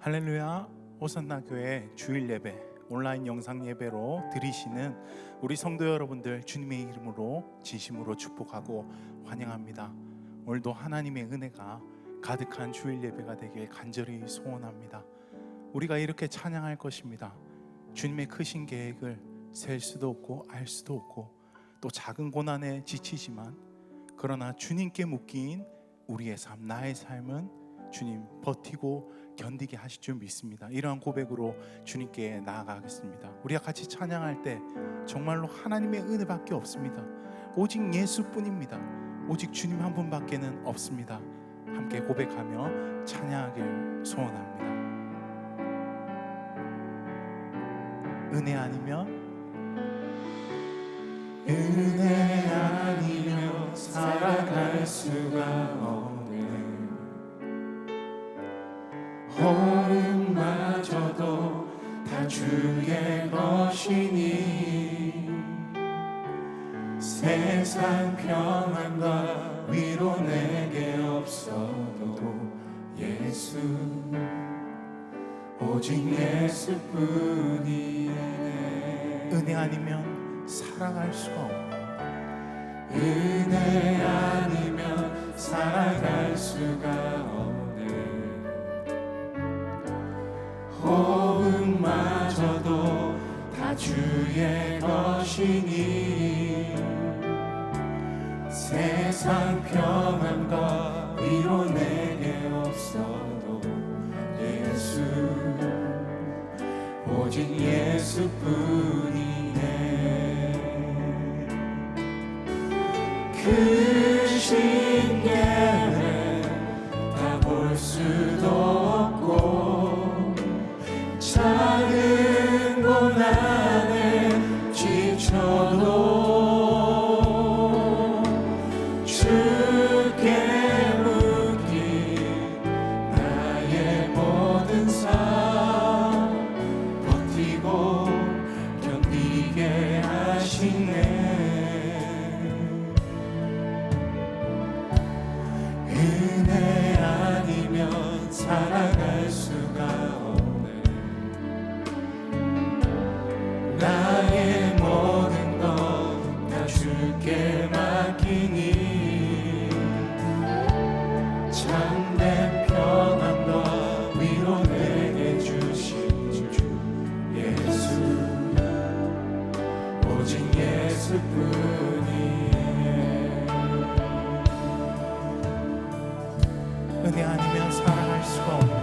할렐루야. 호산나 교회 주일 예배 온라인 영상 예배로 드리시는 우리 성도 여러분들 주님의 이름으로 진심으로 축복하고 환영합니다. 오늘도 하나님의 은혜가 가득한 주일 예배가 되길 간절히 소원합니다. 우리가 이렇게 찬양할 것입니다. 주님의 크신 계획을 셀 수도 없고 알 수도 없고 또 작은 고난에 지치지만 그러나 주님께 묶인 우리의 삶, 나의 삶은 주님 버티고 견디게 하실 줄 믿습니다. 이러한 고백으로 주님께 나아가겠습니다. 우리가 같이 찬양할 때 정말로 하나님의 은혜밖에 없습니다. 오직 예수뿐입니다. 오직 주님 한 분밖에는 없습니다. 함께 고백하며 찬양하길 소원합니다. 은혜 아니면 살아갈 수가 없네. 호흡마저도 다 주의 것이니 세상 평안과 위로 내게 없어도 예수 오직 예수뿐이네. 은혜 아니면 살아갈 수가 없네. 은혜 아니면 살아갈 수가 없네. 호흡마저도 다 주의 것이니 세상 평안과 위로 내게 없어도 예수 오직 예수뿐이네. 크신 계획 다 볼 수도 없고 작은 고난에 지쳐도 주께 묶인 나의 모든 삶 버티고 견디게 하시네. 은혜 아니면 살아갈 수가 없네. 나의 모든 것 다 주께 맡기니 참된 평안과 위로 내게 주신 주 예수 오직 예수뿐이네. 은혜 아니면 살아갈 수가 없네.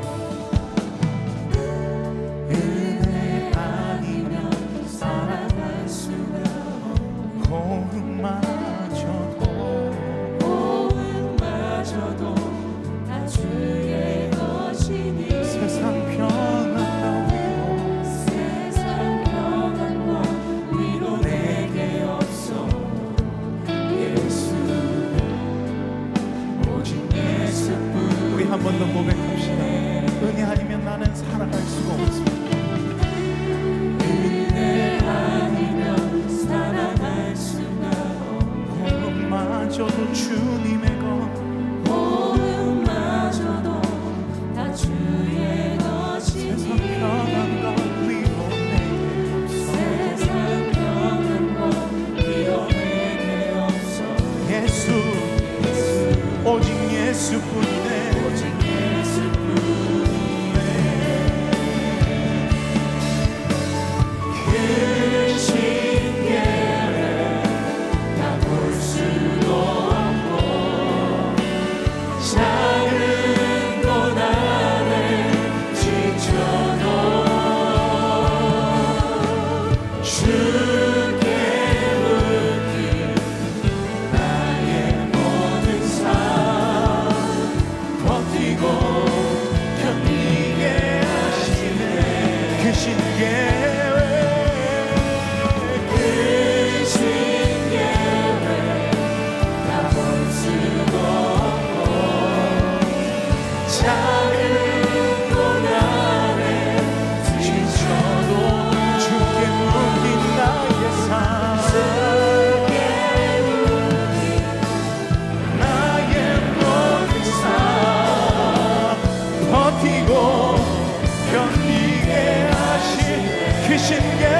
크신 계획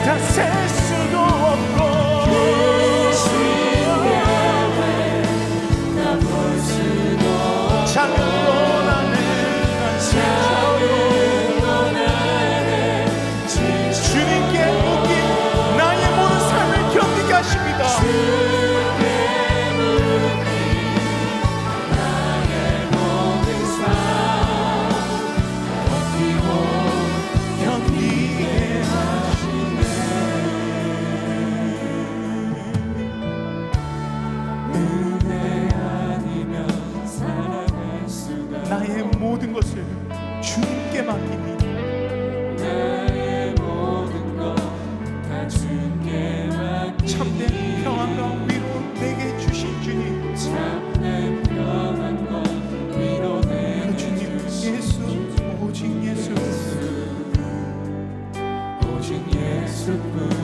다 셀 수도 없고 작은 주님께 묶인 나의 모든 삶을 견디게 하십니다. 나의 모든 것을 주님께 맡기니 참된 평안과 위로 내게 주신 주님, 그 주님 예수, 오직 예수, 오직 예수뿐이네.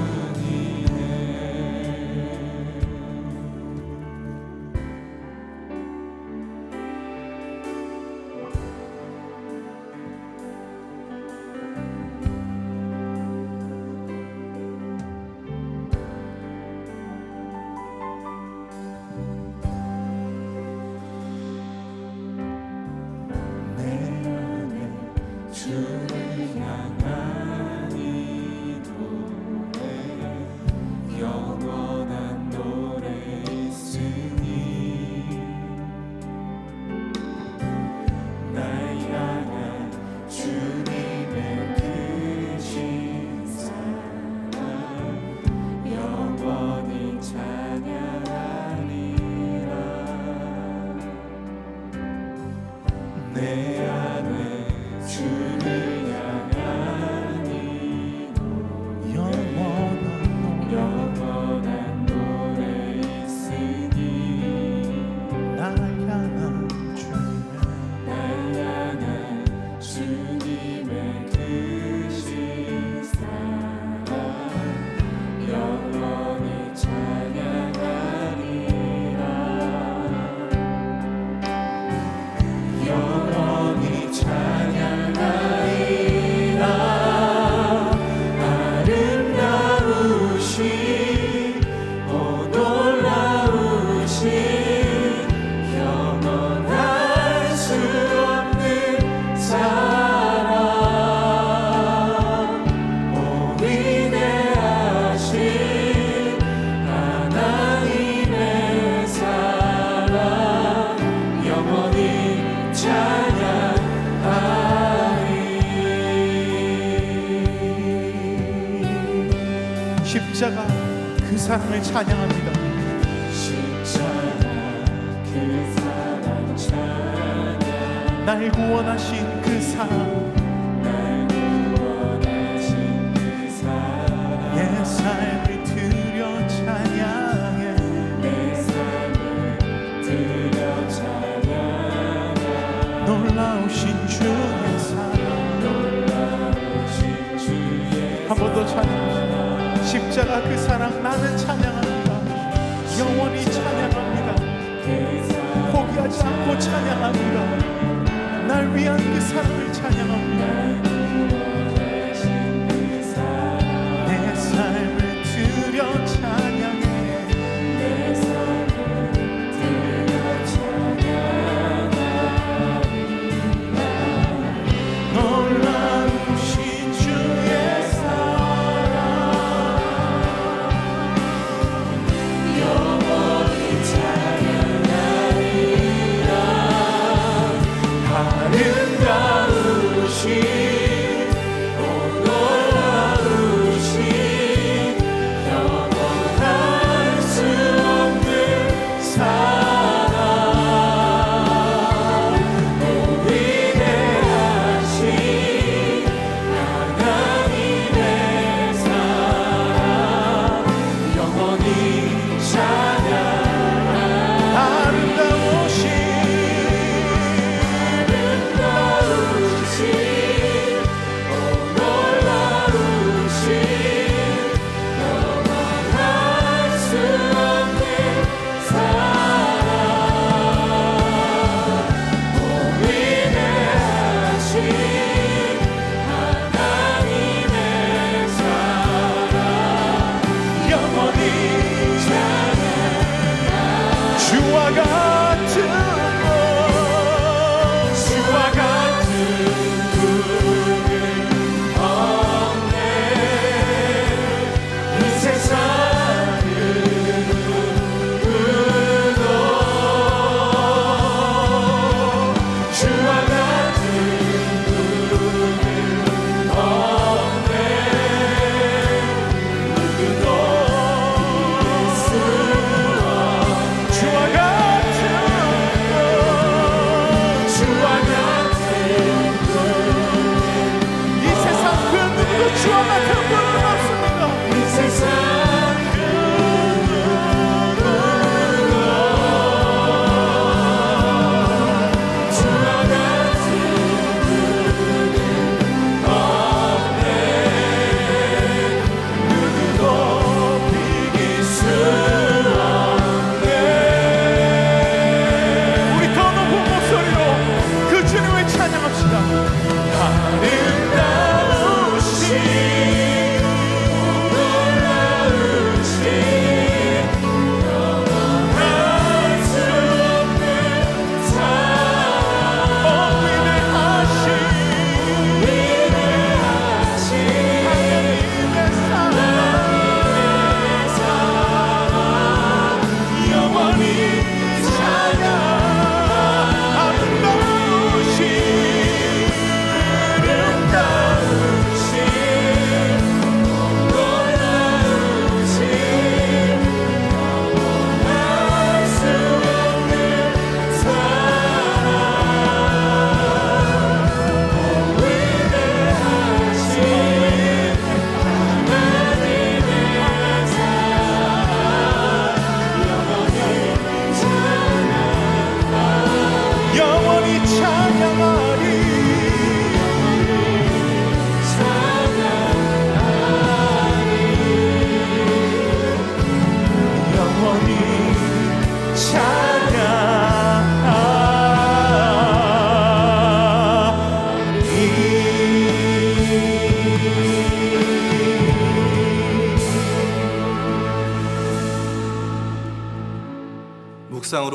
십자가 그 사랑을 찬양합니다. 십자가 그 사랑 찬양. 날 구원하신 그 사랑, 날 구원하신 그 사랑. 내 삶을 드려 찬양해. 내 삶을 드려 찬양해. 놀라우신 주의 사랑, 놀라우신 주의 한 번 더 찬양합니다. 십자가 그 사랑 나는 찬양합니다. 영원히 찬양합니다. 포기하지 않고 찬양합니다. 날 위한 그 사랑을 찬양합니다. 내 삶을 드려 찬양해. 내 삶을 드려 찬양합니다. 놀라우신 주의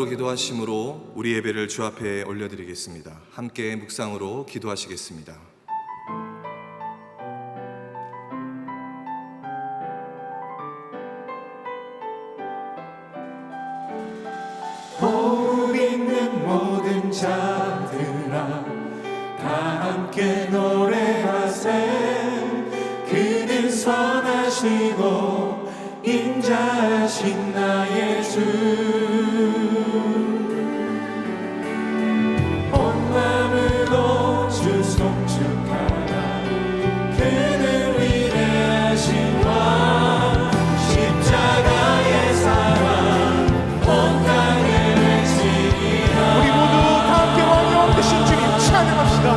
묵상으로 기도하심으로 우리 예배를 주 앞에 올려드리겠습니다. 함께 묵상으로 기도하시겠습니다. 호흡 있는 모든 자들아 다 함께 노래하세. 그는 선하시고 인자하신 나의 주. 온 마음으로 주 송축하라. 그는 위대하신 왕. 십자가의 사랑 온 땅에 외치리라. 우리 모두 다 함께 왕의 왕 되신 주님 찬양합시다.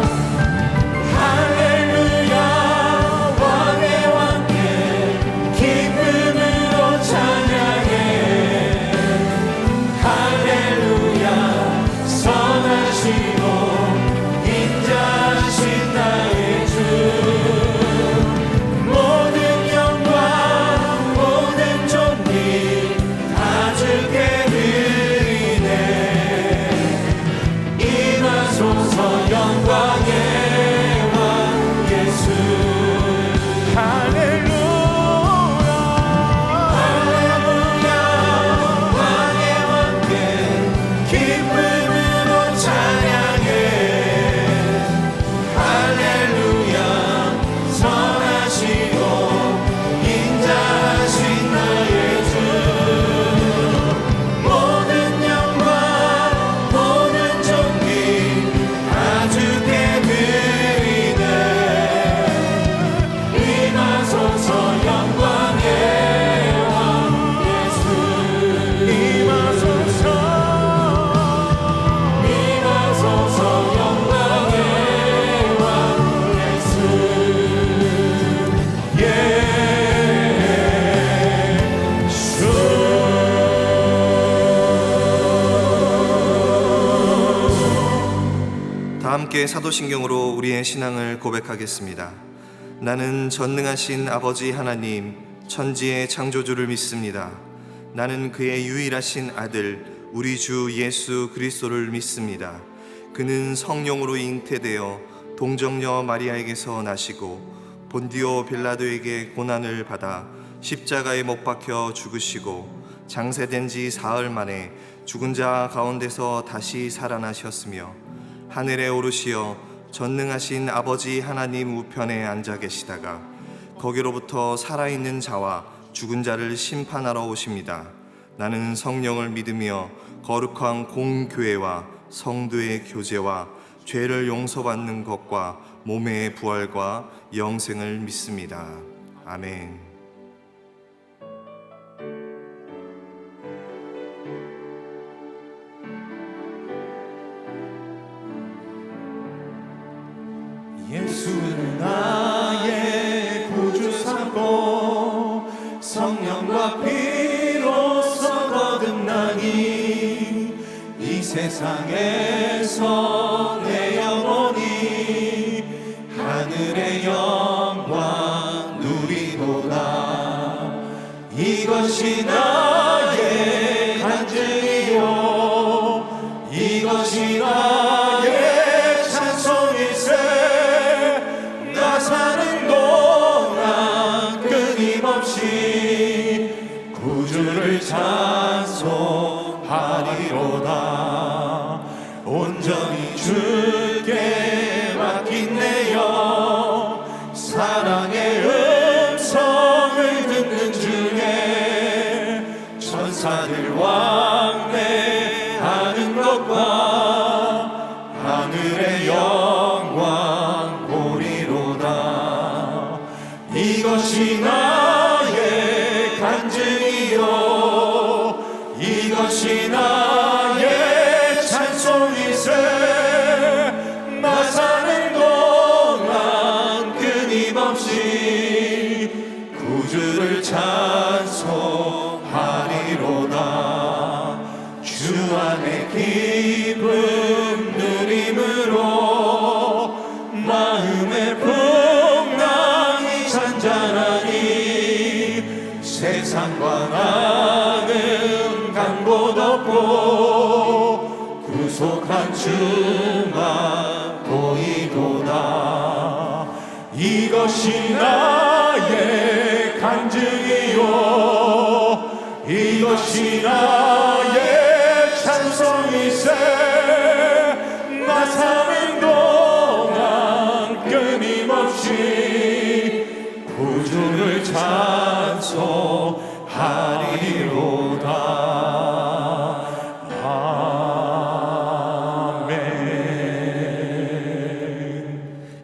함께 사도신경으로 우리의 신앙을 고백하겠습니다. 나는 전능하신 아버지 하나님 천지의 창조주를 믿습니다. 나는 그의 유일하신 아들 우리 주 예수 그리스도를 믿습니다. 그는 성령으로 잉태되어 동정녀 마리아에게서 나시고 본디오 빌라도에게 고난을 받아 십자가에 못 박혀 죽으시고 장세된 지 사흘 만에 죽은 자 가운데서 다시 살아나셨으며 하늘에 오르시어 전능하신 아버지 하나님 우편에 앉아 계시다가 거기로부터 살아있는 자와 죽은 자를 심판하러 오십니다. 나는 성령을 믿으며 거룩한 공교회와 성도의 교제와 죄를 용서받는 것과 몸의 부활과 영생을 믿습니다. 아멘. 예수는 나의 구주 삼고 성령과 피로써 거듭나니 이 세상에서 내 영혼이 하늘의 영광 누리도다. 이것이 나의 간증이요 이것이 나의 찬송일세. 사는 동안 끊임없이 구주를 찬송하리로다. 온전히 주께 맡긴 내 영 사랑의 음성을 듣는 중에 천사들 왕래하는 것과 하늘의 영광 보리로다. 이것이 나의 간증이요 이것이 나의 찬송일세. 나 사는 동안 끊임없이 구주를 찬송하리로다. 주 안에 기쁨 누림으로 마음의 풍랑이 잔잔하니 세상과 나는 간 곳 없고 주만 보이도다. 이것이 나의 간증이요 이것이 나의 찬송이세. 나 사는 동안 끊임없이 구주를 찬송하리로다.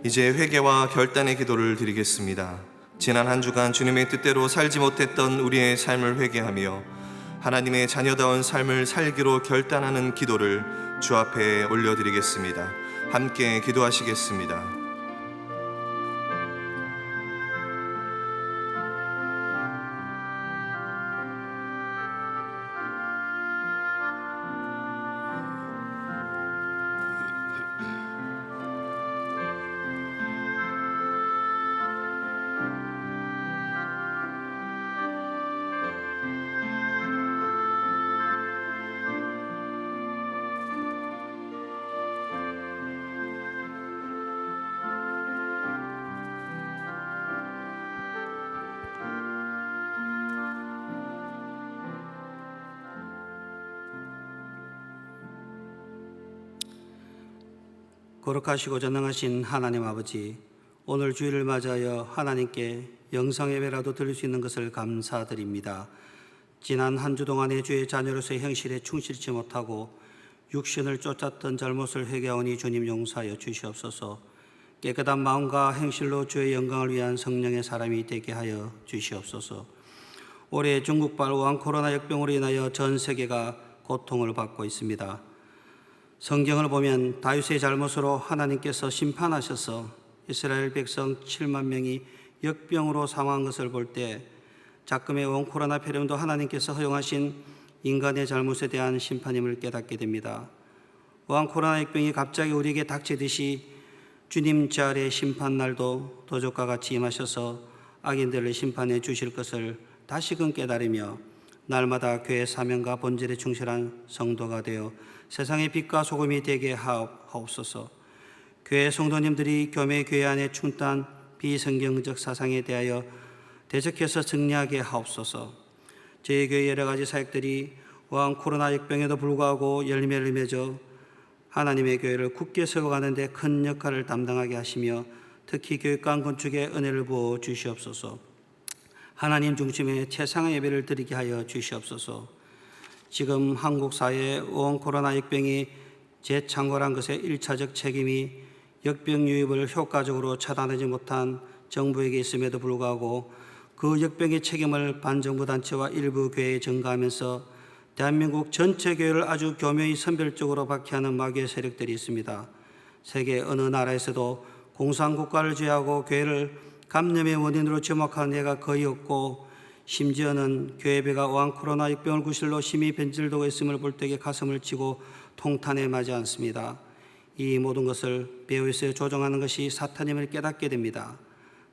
이제 회개와 결단의 기도를 드리겠습니다. 지난 한 주간 주님의 뜻대로 살지 못했던 우리의 삶을 회개하며 하나님의 자녀다운 삶을 살기로 결단하는 기도를 주 앞에 올려드리겠습니다. 함께 기도하시겠습니다. 거룩하시고 전능하신 하나님 아버지, 오늘 주일을 맞이하여 하나님께 영상예배라도 드릴 수 있는 것을 감사드립니다. 지난 한 주 동안의 주의 자녀로서의 행실에 충실치 못하고 육신을 쫓았던 잘못을 회개하오니 주님 용서하여 주시옵소서. 깨끗한 마음과 행실로 주의 영광을 위한 성령의 사람이 되게 하여 주시옵소서. 올해 중국발 우한 코로나 역병으로 인하여 전 세계가 고통을 받고 있습니다. 성경을 보면 다윗의 잘못으로 하나님께서 심판하셔서 이스라엘 백성 7만 명이 역병으로 사망한 것을 볼 때 작금의 원 코로나 폐렴도 하나님께서 허용하신 인간의 잘못에 대한 심판임을 깨닫게 됩니다. 원 코로나 역병이 갑자기 우리에게 닥치듯이 주님 재활의 심판날도 도적과 같이 임하셔서 악인들을 심판해 주실 것을 다시금 깨달으며 날마다 교회 사명과 본질에 충실한 성도가 되어 세상의 빛과 소금이 되게 하옵소서. 교회 성도님들이 교매 교회 안에 충탄 비성경적 사상에 대하여 대적해서 승리하게 하옵소서. 저희 교회 여러 가지 사역들이 우한 코로나 역병에도 불구하고 열매를 맺어 하나님의 교회를 굳게 세워가는 데 큰 역할을 담당하게 하시며 특히 교육관 건축에 은혜를 부어 주시옵소서. 하나님 중심의 최상의 예배를 드리게 하여 주시옵소서. 지금 한국 사회에 우한 코로나 역병이 재창궐한 것의 1차적 책임이 역병 유입을 효과적으로 차단하지 못한 정부에게 있음에도 불구하고 그 역병의 책임을 반정부 단체와 일부 교회에 전가하면서 대한민국 전체 교회를 아주 교묘히 선별적으로 박해하는 마귀의 세력들이 있습니다. 세계 어느 나라에서도 공산국가를 제외하고 교회를 감염의 원인으로 지목하는 예가 거의 없고 심지어는 교회배가 우한 코로나 역병을 구실로 심히 변질되고 있음을 볼 때에 가슴을 치고 통탄에 맞지 않습니다. 이 모든 것을 배후에서 조종하는 것이 사탄임을 깨닫게 됩니다.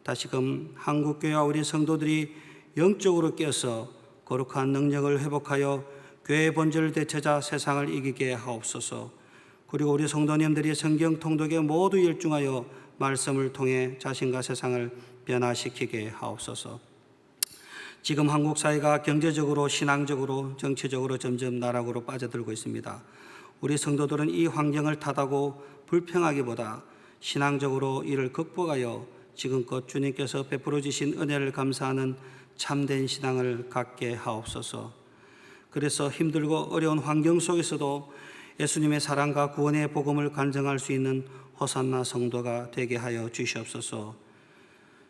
다시금 한국교회와 우리 성도들이 영적으로 깨어서 거룩한 능력을 회복하여 교회의 본질을 되찾아 세상을 이기게 하옵소서. 그리고 우리 성도님들이 성경 통독에 모두 열중하여 말씀을 통해 자신과 세상을 변화시키게 하옵소서. 지금 한국 사회가 경제적으로, 신앙적으로, 정치적으로 점점 나락으로 빠져들고 있습니다. 우리 성도들은 이 환경을 탓하고 불평하기보다 신앙적으로 이를 극복하여 지금껏 주님께서 베풀어 주신 은혜를 감사하는 참된 신앙을 갖게 하옵소서. 그래서 힘들고 어려운 환경 속에서도 예수님의 사랑과 구원의 복음을 간증할 수 있는 호산나 성도가 되게 하여 주시옵소서.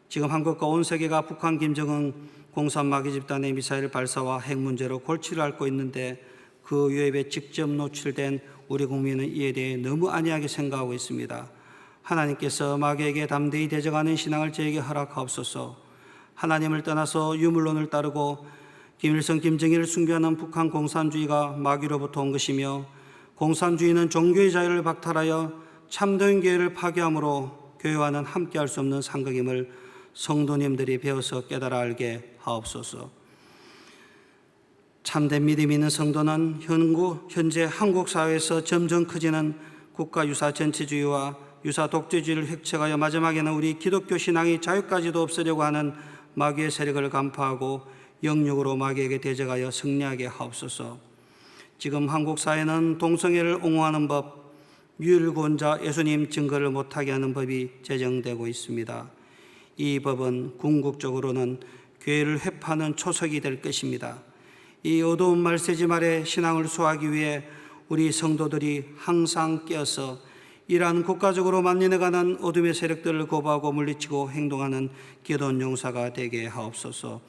지금 한국과 온 세계가 북한 김정은 공산 마귀 집단의 미사일 발사와 핵 문제로 골치를 앓고 있는데 그 위협에 직접 노출된 우리 국민은 이에 대해 너무 안이하게 생각하고 있습니다. 하나님께서 마귀에게 담대히 대적하는 신앙을 저에게 허락하옵소서. 하나님을 떠나서 유물론을 따르고 김일성, 김정일을 숭배하는 북한 공산주의가 마귀로부터 온 것이며 공산주의는 종교의 자유를 박탈하여 참된 교회를 파괴함으로 교회와는 함께할 수 없는 상극임을 성도님들이 배워서 깨달아 알게 하옵소서. 참된 믿음 있는 성도는 현재 한국 사회에서 점점 커지는 국가 유사 전체주의와 유사 독재주의를 획책하여 마지막에는 우리 기독교 신앙의 자유까지도 없애려고 하는 마귀의 세력을 간파하고 영육으로 마귀에게 대적하여 승리하게 하옵소서. 지금 한국 사회는 동성애를 옹호하는 법, 유일구원자 예수님 증거를 못하게 하는 법이 제정되고 있습니다. 이 법은 궁극적으로는 교회를 회파하는 초석이 될 것입니다. 이 어두운 말세지 말에 신앙을 수호하기 위해 우리 성도들이 항상 깨어서 이러한 국가적으로 만연해가는 어둠의 세력들을 거부하고 물리치고 행동하는 기도원 용사가 되게 하옵소서.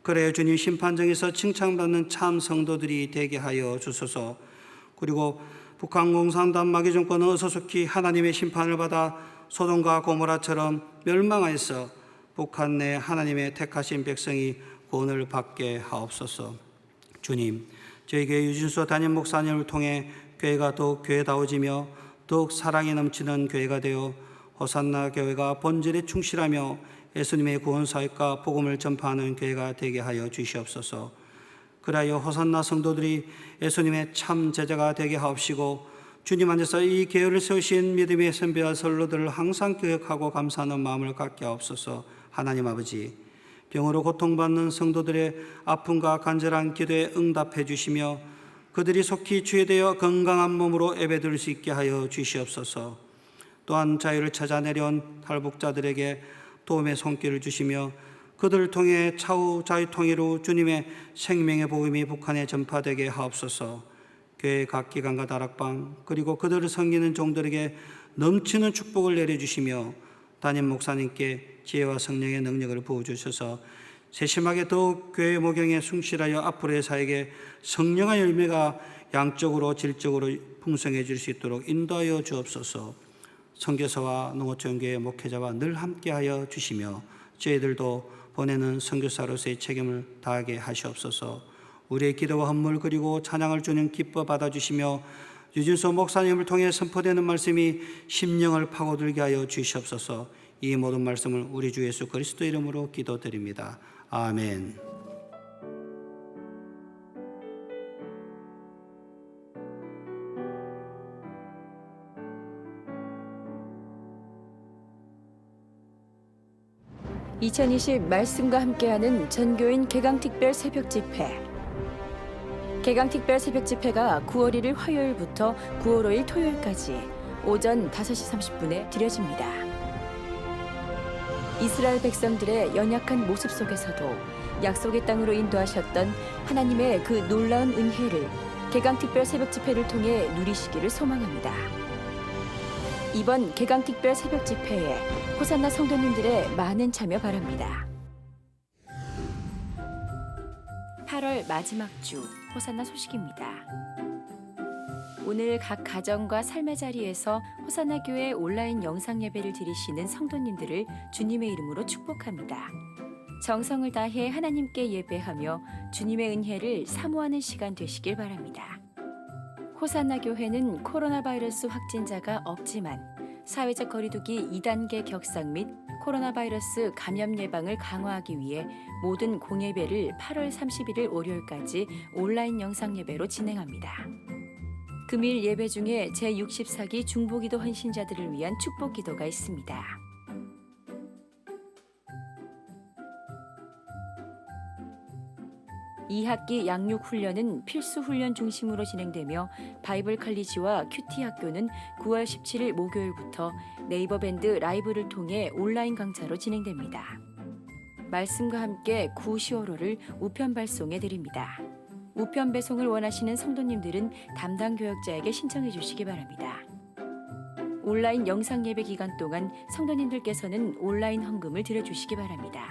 그래 주님 심판정에서 칭찬받는 참 성도들이 되게 하여 주소서. 그리고 북한 공산당 마귀 정권은 어서속히 하나님의 심판을 받아 소돔과 고모라처럼 멸망하여서 북한 내 하나님의 택하신 백성이 구원을 받게 하옵소서. 주님, 저희 교회 유진수 담임 목사님을 통해 교회가 더욱 교회다워지며 더욱 사랑이 넘치는 교회가 되어 호산나 교회가 본질에 충실하며 예수님의 구원사역과 복음을 전파하는 교회가 되게 하여 주시옵소서. 그리하여 호산나 성도들이 예수님의 참 제자가 되게 하옵시고 주님 안에서 이 교회를 세우신 믿음의 선배와 선로들을 항상 기억하고 감사하는 마음을 갖게 하옵소서. 하나님 아버지, 병으로 고통받는 성도들의 아픔과 간절한 기도에 응답해 주시며 그들이 속히 치유되어 건강한 몸으로 예배드릴 수 있게 하여 주시옵소서. 또한 자유를 찾아 내려온 탈북자들에게 도움의 손길을 주시며 그들을 통해 차후 자유통일로 주님의 생명의 복음이 북한에 전파되게 하옵소서. 교회 각 기관과 다락방 그리고 그들을 섬기는 종들에게 넘치는 축복을 내려주시며 담임 목사님께 지혜와 성령의 능력을 부어주셔서 세심하게 더욱 교회 목양에 충실하여 앞으로의 사역에 성령의 열매가 양적으로 질적으로 풍성해질 수 있도록 인도하여 주옵소서. 선교사와 농어촌교회 목회자와 늘 함께하여 주시며 저희들도 보내는 선교사로서의 책임을 다하게 하시옵소서. 우리의 기도와 헌물 그리고 찬양을 주님 기뻐 받아주시며 유진수 목사님을 통해 선포되는 말씀이 심령을 파고들게 하여 주시옵소서. 이 모든 말씀을 우리 주 예수 그리스도 이름으로 기도드립니다. 아멘. (2020) 말씀과 함께하는 전교인 개강특별 새벽집회. 개강특별 새벽집회가 9월 1일 화요일부터 9월 5일 토요일까지 오전 5시 30분에 드려집니다. 이스라엘 백성들의 연약한 모습 속에서도 약속의 땅으로 인도하셨던 하나님의 그 놀라운 은혜를 개강특별 새벽집회를 통해 누리시기를 소망합니다. 이번 개강특별 새벽집회에 호산나 성도님들의 많은 참여 바랍니다. 8월 마지막 주 호산나 소식입니다. 오늘 각 가정과 삶의 자리에서 호산나 교회 온라인 영상 예배를 드리시는 성도님들을 주님의 이름으로 축복합니다. 정성을 다해 하나님께 예배하며 주님의 은혜를 사모하는 시간 되시길 바랍니다. 호산나 교회는 코로나 바이러스 확진자가 없지만 사회적 거리두기 2단계 격상 및 코로나 바이러스 감염 예방을 강화하기 위해 모든 공예배를 8월 31일 월요일까지 온라인 영상 예배로 진행합니다. 금일 예배 중에 제64기 중보기도 헌신자들을 위한 축복 기도가 있습니다. 이 학기 양육 훈련은 필수 훈련 중심으로 진행되며 바이블 칼리지와 큐티 학교는 9월 17일 목요일부터 네이버 밴드 라이브를 통해 온라인 강좌로 진행됩니다. 말씀과 함께 구시오로를 우편 발송해 드립니다. 우편 배송을 원하시는 성도님들은 담당 교역자에게 신청해 주시기 바랍니다. 온라인 영상 예배 기간 동안 성도님들께서는 온라인 헌금을 드려주시기 바랍니다.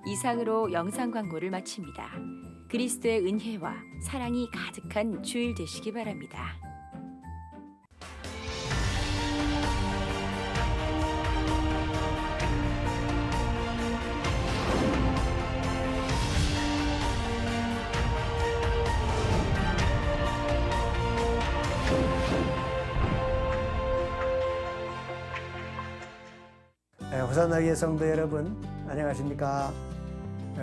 이상으로 영상 광고를 마칩니다. 그리스도의 은혜와 사랑이 가득한 주일 되시기 바랍니다. 호산나교회 성도 여러분, 안녕하십니까?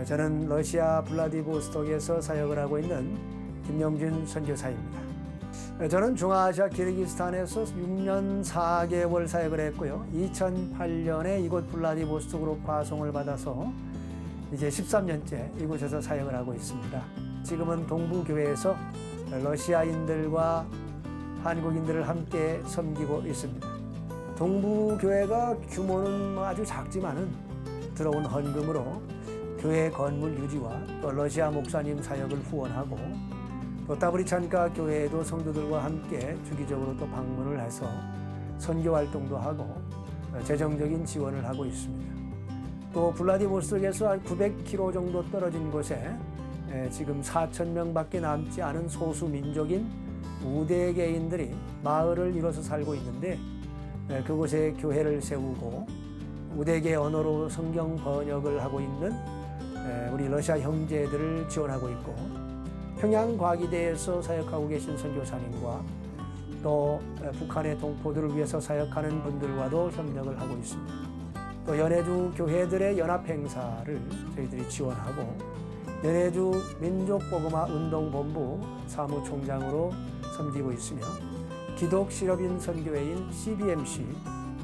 저는 러시아 블라디보스톡에서 사역을 하고 있는 김영준 선교사입니다. 저는 중앙아시아 키르기스탄에서 6년 4개월 사역을 했고요. 2008년에 이곳 블라디보스톡으로 파송을 받아서 이제 13년째 이곳에서 사역을 하고 있습니다. 지금은 동부교회에서 러시아인들과 한국인들을 함께 섬기고 있습니다. 동부교회가 규모는 아주 작지만은 들어온 헌금으로 교회 건물 유지와 또 러시아 목사님 사역을 후원하고 또 따브리찬카 교회에도 성도들과 함께 주기적으로 또 방문을 해서 선교 활동도 하고 재정적인 지원을 하고 있습니다. 또 블라디보스톡에서 한 900km 정도 떨어진 곳에 지금 4,000명밖에 남지 않은 소수 민족인 우대계인들이 마을을 이뤄서 살고 있는데 그곳에 교회를 세우고 우대계 언어로 성경 번역을 하고 있는 우리 러시아 형제들을 지원하고 있고 평양과기대에서 사역하고 계신 선교사님과 또 북한의 동포들을 위해서 사역하는 분들과도 협력을 하고 있습니다. 또 연해주 교회들의 연합행사를 저희들이 지원하고 연해주 민족복음화 운동본부 사무총장으로 섬기고 있으며 기독실업인 선교회인 CBMC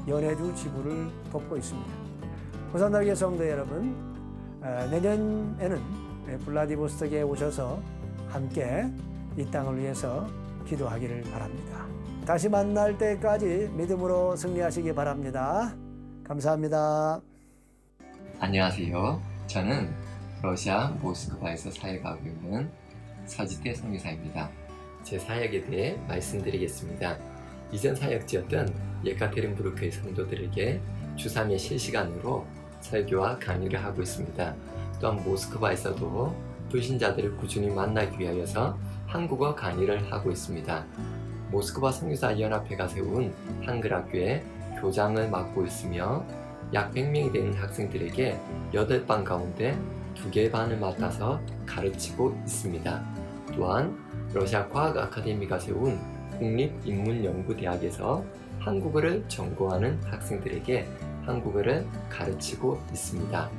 연해주 지부를 돕고 있습니다. 호산나교회 성도 여러분, 내년에는 블라디보스톡에 오셔서 함께 이 땅을 위해서 기도하기를 바랍니다. 다시 만날 때까지 믿음으로 승리하시기 바랍니다. 감사합니다. 안녕하세요. 저는 러시아 모스크바에서 사역하고 있는 서지태 선교사입니다. 제 사역에 대해 말씀드리겠습니다. 이전 사역지였던 예카테린부르크의 성도들에게 주 3회 실시간으로 설교와 강의를 하고 있습니다. 또한 모스크바에서도 불신자들을 꾸준히 만나기 위하여서 한국어 강의를 하고 있습니다. 모스크바 선교사연합회가 세운 한글학교에 교장을 맡고 있으며 약 100명이 되는 학생들에게 8반 가운데 2개 반을 맡아서 가르치고 있습니다. 또한 러시아 과학 아카데미가 세운 국립인문연구대학에서 한국어를 전공하는 학생들에게 한국어를 가르치고 있습니다.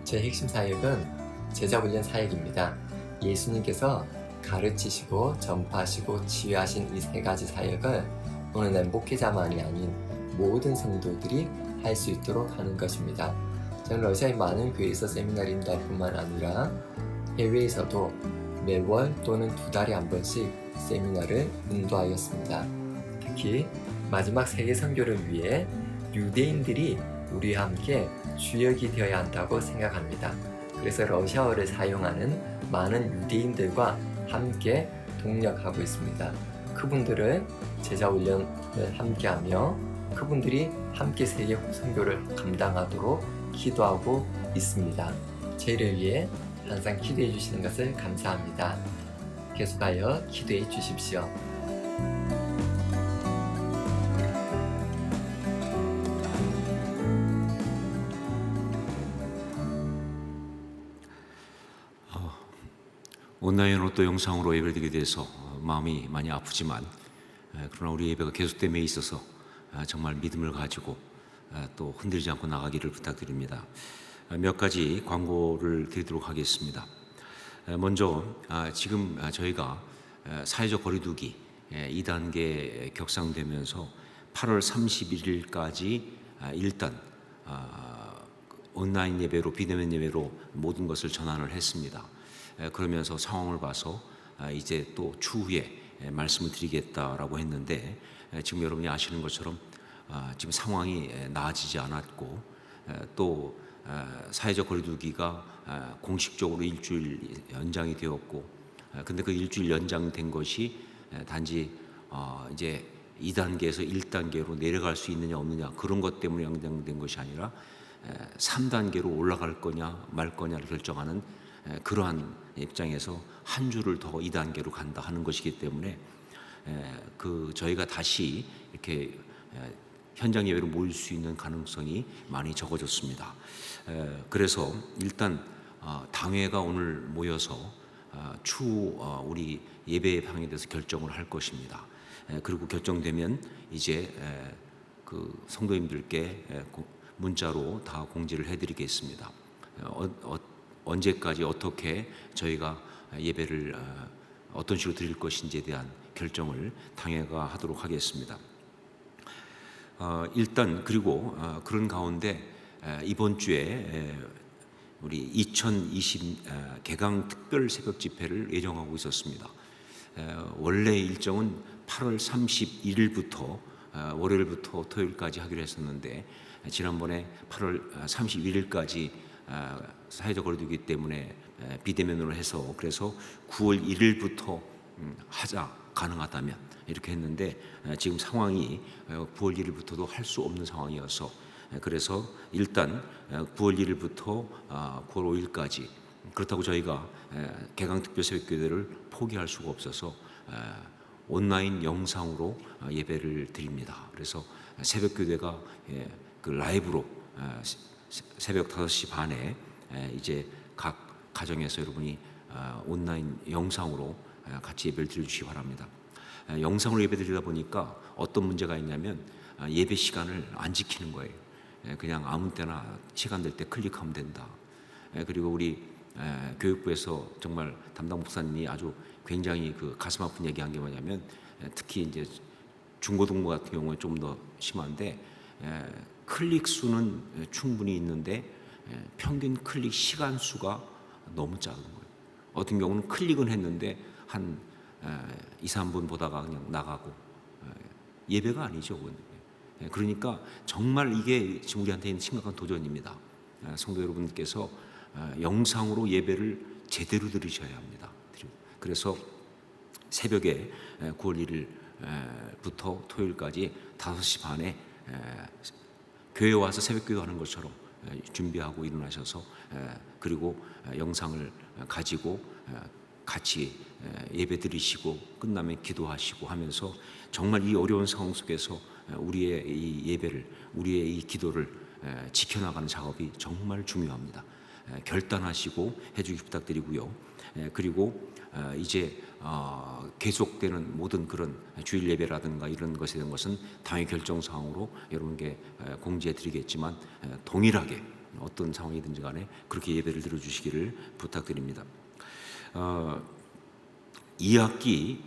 제 핵심 사역은 제자훈련 사역입니다. 예수님께서 가르치시고 전파하시고 치유하신 이 3가지 사역을 오늘날 목회자만이 아닌 모든 성도들이 할 수 있도록 하는 것입니다. 저는 러시아의 많은 교회에서 세미나를 인도할 뿐만 아니라 해외에서도 매월 또는 2달에 한 번씩 세미나를 인도하였습니다. 특히 마지막 세계 선교를 위해 유대인들이 우리와 함께 주역이 되어야 한다고 생각합니다. 그래서 러시아어를 사용하는 많은 유대인들과 함께 동력하고 있습니다. 그분들을 제자훈련을 함께하며 그분들이 함께 세계 선교를 감당하도록 기도하고 있습니다. 저희를 위해 항상 기도해 주시는 것을 감사합니다. 계속하여 기도해 주십시오. 온라인으로 또 영상으로 예배를 드리게 돼서 마음이 많이 아프지만 그러나 우리 예배가 계속됨에 있어서 정말 믿음을 가지고 또 흔들리지 않고 나가기를 부탁드립니다. 몇 가지 광고를 드리도록 하겠습니다. 먼저 지금 저희가 사회적 거리두기 2단계 격상되면서 8월 31일까지 일단 온라인 예배로 비대면 예배로 모든 것을 전환을 했습니다. 그러면서 상황을 봐서 이제 또 추후에 말씀을 드리겠다라고 했는데 지금 여러분이 아시는 것처럼 지금 상황이 나아지지 않았고 또 사회적 거리두기가 공식적으로 일주일 연장이 되었고 근데 그 일주일 연장된 것이 단지 이제 2단계에서 1단계로 내려갈 수 있느냐 없느냐 그런 것 때문에 연장된 것이 아니라 3단계로 올라갈 거냐 말 거냐를 결정하는 그러한 입장에서 한 주를 더 2단계로 간다 하는 것이기 때문에 저희가 다시 이렇게 현장 예배로 모일 수 있는 가능성이 많이 적어졌습니다. 그래서 일단 당회가 오늘 모여서 추후 우리 예배 방향에 대해서 결정을 할 것입니다. 그리고 결정되면 이제 그 성도님들께 문자로 다 공지를 해드리겠습니다. 언제까지 어떻게 저희가 예배를 어떤 식으로 드릴 것인지에 대한 결정을 당회가 하도록 하겠습니다. 일단 그리고 그런 가운데 이번 주에 우리 2020 개강 특별 새벽 집회를 예정하고 있었습니다. 원래 일정은 8월 31일부터 월요일부터 토요일까지 하기로 했었는데 지난번에 8월 31일까지 사회적 거리두기 때문에 비대면으로 해서 그래서 9월 1일부터 하자 가능하다면 이렇게 했는데 지금 상황이 9월 1일부터도 할 수 없는 상황이어서 그래서 일단 9월 1일부터 9월 5일까지 그렇다고 저희가 개강 특별 새벽기도를 포기할 수가 없어서 온라인 영상으로 예배를 드립니다. 그래서 새벽기도가 그 라이브로 새벽 5시 반에 이제 각 가정에서 여러분이 온라인 영상으로 같이 예배를 드려주시기 바랍니다. 영상으로 예배 드리다 보니까 어떤 문제가 있냐면 예배 시간을 안 지키는 거예요. 그냥 아무 때나 시간 될 때 클릭하면 된다. 그리고 우리 교육부에서 정말 담당 목사님이 아주 굉장히 그 가슴 아픈 얘기한 게 뭐냐면 특히 이제 중고등부 같은 경우에 좀 더 심한데 클릭 수는 충분히 있는데 평균 클릭 시간 수가 너무 작은 거예요. 어떤 경우는 클릭은 했는데 한 2, 3분 보다가 그냥 나가고 예배가 아니죠. 그건. 그러니까 정말 이게 지금 우리한테 있는 심각한 도전입니다. 성도 여러분께서 영상으로 예배를 제대로 들으셔야 합니다. 그래서 새벽에 9월 1일부터 토요일까지 5시 반에 교회 와서 새벽기도 하는 것처럼 준비하고 일어나셔서 그리고 영상을 가지고 같이 예배 드리시고 끝나면 기도하시고 하면서 정말 이 어려운 상황 속에서 우리의 이 예배를 우리의 이 기도를 지켜나가는 작업이 정말 중요합니다. 결단하시고 해주기 부탁드리고요. 그리고 이제 계속되는 모든 그런 주일 예배라든가 이런 것에 대한 것은 당의 결정 사항으로 여러분께 공지해 드리겠지만 동일하게 어떤 상황이든지 간에 그렇게 예배를 드려주시기를 부탁드립니다. 2학기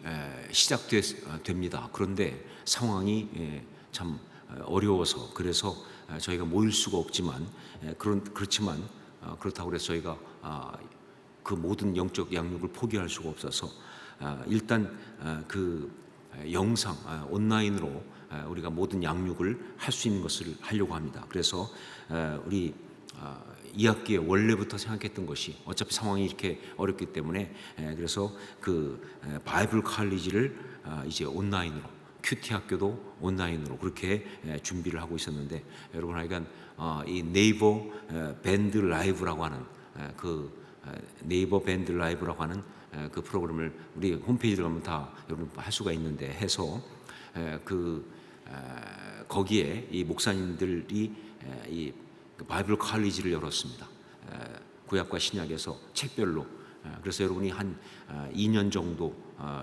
시작됩니다. 그런데 상황이 참 어려워서 그래서 저희가 모일 수가 없지만 그렇지만 그렇다고 해서 저희가 그 모든 영적 양육을 포기할 수가 없어서 일단 그 영상 온라인으로 우리가 모든 양육을 할 수 있는 것을 하려고 합니다. 그래서 우리 2학기에 원래부터 생각했던 것이 어차피 상황이 이렇게 어렵기 때문에 그래서 그 바이블 칼리지를 이제 온라인으로 큐티 학교도 온라인으로 그렇게 준비를 하고 있었는데 여러분 하여간 이 네이버 밴드 라이브라고 하는 그 네이버 밴드 라이브라고 하는 그 프로그램을 우리 홈페이지에 가면 다 여러분 할 수가 있는데 해서 그 거기에 이 목사님들이 이 바이블 칼리지를 열었습니다. 구약과 신약에서 책별로 그래서 여러분이 한 2년 정도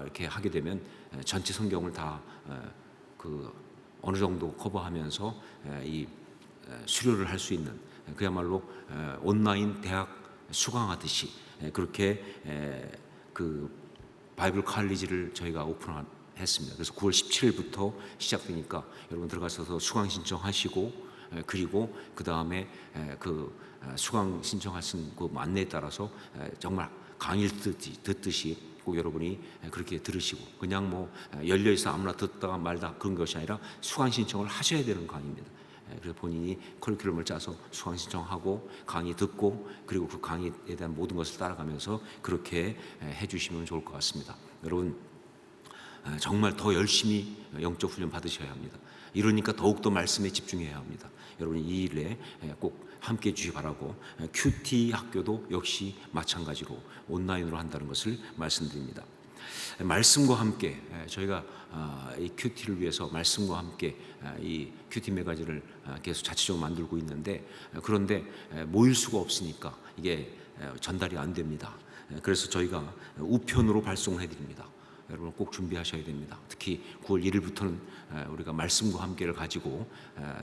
이렇게 하게 되면 전체 성경을 다 그 어느 정도 커버하면서 이 수료를 할 수 있는 그야말로 온라인 대학 수강하듯이 그렇게 그 바이블 칼리지를 저희가 오픈했습니다. 그래서 9월 17일부터 시작되니까 여러분 들어가셔서 수강 신청하시고 그리고 그 다음에 그 수강 신청하신 그 안내에 따라서 정말 강의를 듣듯이 꼭 여러분이 그렇게 들으시고 그냥 뭐 열려 있어 아무나 듣다가 말다 그런 것이 아니라 수강 신청을 하셔야 되는 강의입니다. 그래서 본인이 커리큘럼을 짜서 수강 신청하고 강의 듣고 그리고 그 강의에 대한 모든 것을 따라가면서 그렇게 해주시면 좋을 것 같습니다. 여러분 정말 더 열심히 영적 훈련 받으셔야 합니다. 이러니까 더욱더 말씀에 집중해야 합니다. 여러분 이 일에 꼭 함께 해주시기 바라고 큐티 학교도 역시 마찬가지로 온라인으로 한다는 것을 말씀드립니다. 말씀과 함께 저희가 이 큐티를 위해서 말씀과 함께 이 큐티 매거진을 계속 자체적으로 만들고 있는데 그런데 모일 수가 없으니까 이게 전달이 안 됩니다. 그래서 저희가 우편으로 발송을 해드립니다. 여러분 꼭 준비하셔야 됩니다. 특히 9월 1일부터는 우리가 말씀과 함께를 가지고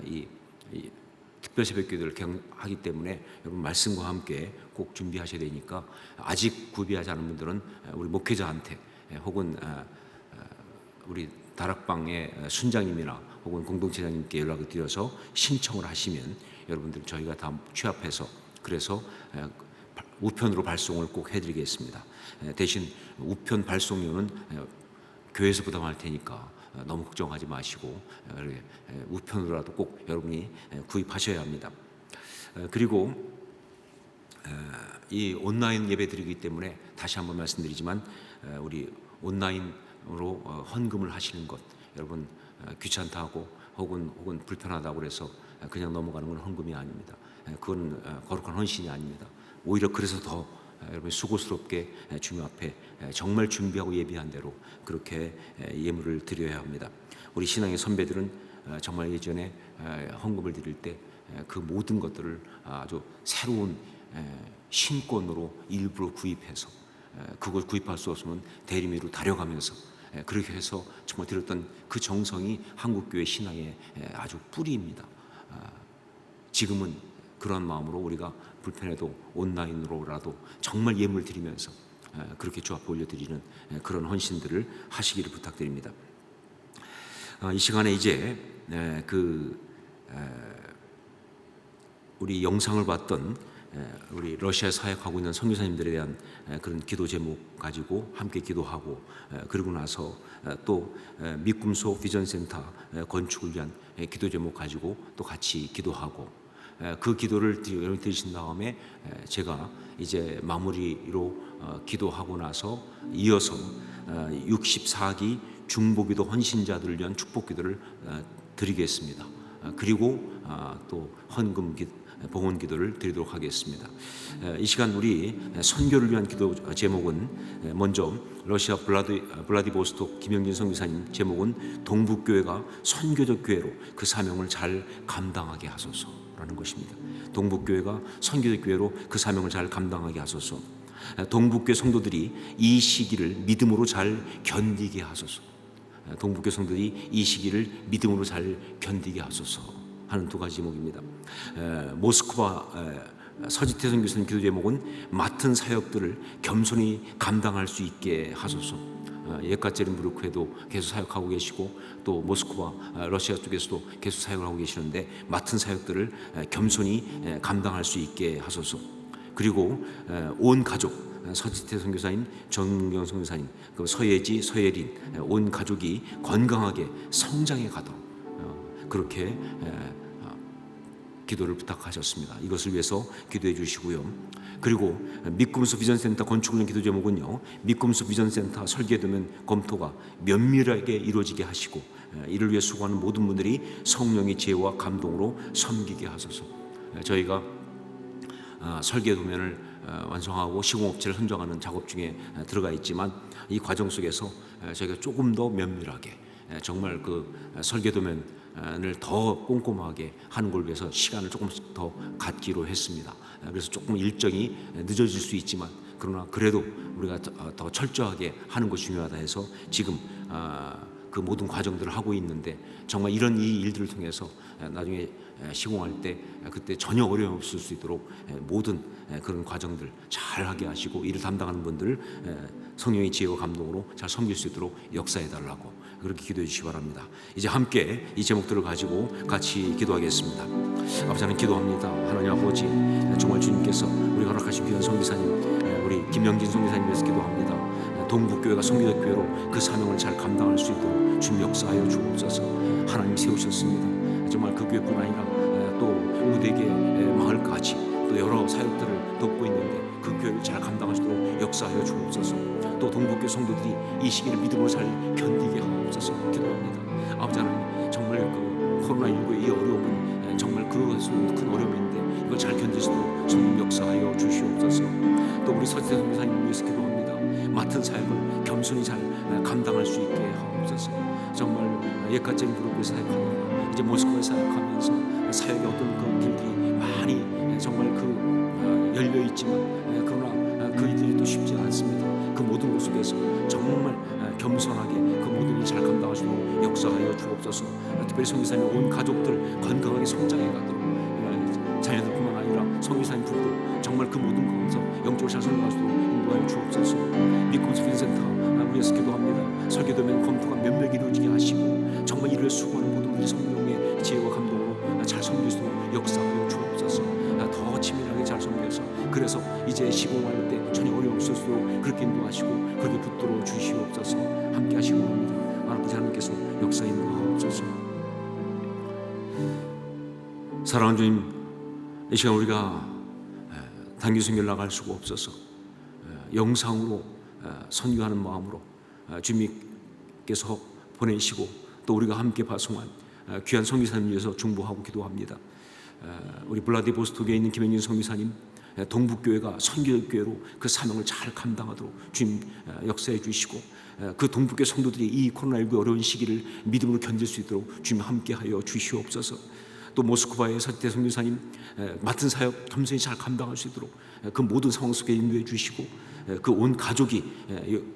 이 특별 새벽기도를 하기 때문에 여러분 말씀과 함께 꼭 준비하셔야 되니까 아직 구비하지 않은 분들은 우리 목회자한테 혹은 우리 다락방의 순장님이나 혹은 공동체장님께 연락을 드려서 신청을 하시면 여러분들 저희가 다 취합해서 그래서 우편으로 발송을 꼭 해드리겠습니다. 대신 우편 발송료는 교회에서 부담할 테니까 너무 걱정하지 마시고 우편으로라도 꼭 여러분이 구입하셔야 합니다. 그리고 이 온라인 예배 드리기 때문에 다시 한번 말씀드리지만 우리 온라인으로 헌금을 하시는 것 여러분 귀찮다고 혹은 불편하다고 그래서 그냥 넘어가는 건 헌금이 아닙니다. 그건 거룩한 헌신이 아닙니다. 오히려 그래서 더 여러분 수고스럽게 주님 앞에 정말 준비하고 예비한 대로 그렇게 예물을 드려야 합니다. 우리 신앙의 선배들은 정말 예전에 헌금을 드릴 때 그 모든 것들을 아주 새로운 신권으로 일부러 구입해서 그걸 구입할 수 없으면 대리미로 다려가면서 그렇게 해서 정말 드렸던 그 정성이 한국교회 신앙의 아주 뿌리입니다. 지금은 그런 마음으로 우리가 불편해도 온라인으로라도 정말 예물 드리면서 그렇게 주 앞에 올려드리는 그런 헌신들을 하시기를 부탁드립니다. 이 시간에 이제 우리 영상을 봤던 우리 러시아에 사역하고 있는 선교사님들에 대한 그런 기도 제목 가지고 함께 기도하고 그러고 나서 또 미꿈소 비전센터 건축을 위한 기도 제목 가지고 또 같이 기도하고 그 기도를 드리신 다음에 제가 이제 마무리로 기도하고 나서 이어서 64기 중보기도 헌신자들을 위한 축복기도를 드리겠습니다. 그리고 또 헌금 봉헌 기도를 드리도록 하겠습니다. 이 시간 우리 선교를 위한 기도 제목은 먼저 러시아 블라디보스톡 김영진 선교사님 제목은 동북교회가 선교적 교회로 그 사명을 잘 감당하게 하소서라는 것입니다. 동북교회가 선교적 교회로 그 사명을 잘 감당하게 하소서. 동북교회 성도들이 이 시기를 믿음으로 잘 견디게 하소서. 동북교회 성도들이 이 시기를 믿음으로 잘 견디게 하소서 하는 두 가지 제목입니다. 모스크바 서지태 선교사님 기도 제목은 맡은 사역들을 겸손히 감당할 수 있게 하소서. 예카제린부르크에도 계속 사역하고 계시고 또 모스크바 러시아 쪽에서도 계속 사역을 하고 계시는데 맡은 사역들을 겸손히 감당할 수 있게 하소서. 그리고 온 가족 서지태 선교사님, 정경 선교사님, 그 서예지, 서예린 온 가족이 건강하게 성장해 가도록 그렇게 기도를 부탁하셨습니다. 이것을 위해서 기도해 주시고요. 그리고 미꿈소 비전센터 건축을 위한 기도 제목은요. 미꿈소 비전센터 설계되면 검토가 면밀하게 이루어지게 하시고 이를 위해 수고하는 모든 분들이 성령의 지혜와 감동으로 섬기게 하소서. 저희가 설계 도면을 완성하고 시공업체를 선정하는 작업 중에 들어가 있지만 이 과정 속에서 저희가 조금 더 면밀하게 정말 그 설계 도면을 더 꼼꼼하게 하는 걸 위해서 시간을 조금씩 더 갖기로 했습니다. 그래서 조금 일정이 늦어질 수 있지만 그러나 그래도 우리가 더 철저하게 하는 것이 중요하다 해서 지금 그 모든 과정들을 하고 있는데 정말 이런 이 일들을 통해서 나중에 시공할 때 그때 전혀 어려움 없을 수 있도록 모든 그런 과정들 잘 하게 하시고 이를 담당하는 분들을 성령의 지혜와 감동으로 잘 섬길 수 있도록 역사해 달라고 그렇게 기도해 주시기 바랍니다. 이제 함께 이 제목들을 가지고 같이 기도하겠습니다. 아버지 하나님 기도합니다. 하나님 아버지 정말 주님께서 우리 허락하신 귀한 선교사님 우리 김영진 선교사님 위해서 기도합니다. 동북교회가 선교적 교회로 그 사명을 잘 감당할 수 있도록 주님 역사하여 주옵소서. 하나님 세우셨습니다. 정말 그 교회뿐 아니라 또 우대계 마을까지 또 여러 사역들을 돕고 있는데 그 교회를 잘 감당하시도록 역사하여 주옵소서. 또 동북교회 성도들이 이 시기를 믿음으로 잘 견디게 하옵소서 기도합니다. 아버지 하나님 정말 그 코로나19의 이 어려움은 정말 그것은 큰 어려움인데 이걸 잘 견딜 수 있도록 주님 역사하여 주시옵소서. 또 우리 서지태 선교사님 위해서 기도합니다. 맡은 사역을 겸손히 잘 감당할 수 있게 하옵소서. 정말 예카제린부르크에 사역하다가 이제 모스크바에 사역하면서 사역의 어떤 그 길들이 많이 정말 그 열려 있지만 그러나 그 일들이 또 쉽지 않습니다. 그 모든 것 속에서 정말 겸손하게 그 모든 일 잘 감당하시도록 역사하여 주옵소서. 특별히 선교사님 온 가족들 건강하게 성장해 가도록 자녀들뿐만 아니라 선교사님 부부도 정말 그 모든 가운데서 영적으로 잘 성장할 수 있도록 인도하여 주옵소서. 미꿈소 비전센터 성령을 위해서 기도합니다. 설교되면 검토가 면밀하게 이루어지게 하시고 정말 이를 수고하는 모든 우리 성령의 지혜와 감동으로 잘 섬길 수 있도록 역사하여 주옵소서. 더 치밀하게 잘 섬겨서 그래서 이제 시공할 때 전혀 어려움 없을수록 그렇게 인도하시고 그렇게 붙들어 주시옵소서. 함께 하시고 옵니다. 아버지 하나님께서 역사 인도하옵소서. 사랑하는 주님, 이 시간 우리가 단기 선교를 나갈 수가 없어서 영상으로 선교하는 마음으로 주님께서 보내시고 또 우리가 함께 발송한 귀한 선교사님 위해서 중보하고 기도합니다. 우리 블라디보스토크에 있는 김영진 선교사님, 동북교회가 선교교회로 그 사명을 잘 감당하도록 주님 역사해 주시고 그 동북교회 성도들이 이 코로나19 어려운 시기를 믿음으로 견딜 수 있도록 주님 함께하여 주시옵소서. 또 모스크바의 서태 선교사님 맡은 사역 겸손히 잘 감당할 수 있도록 그 모든 상황 속에 인도해 주시고 그 온 가족이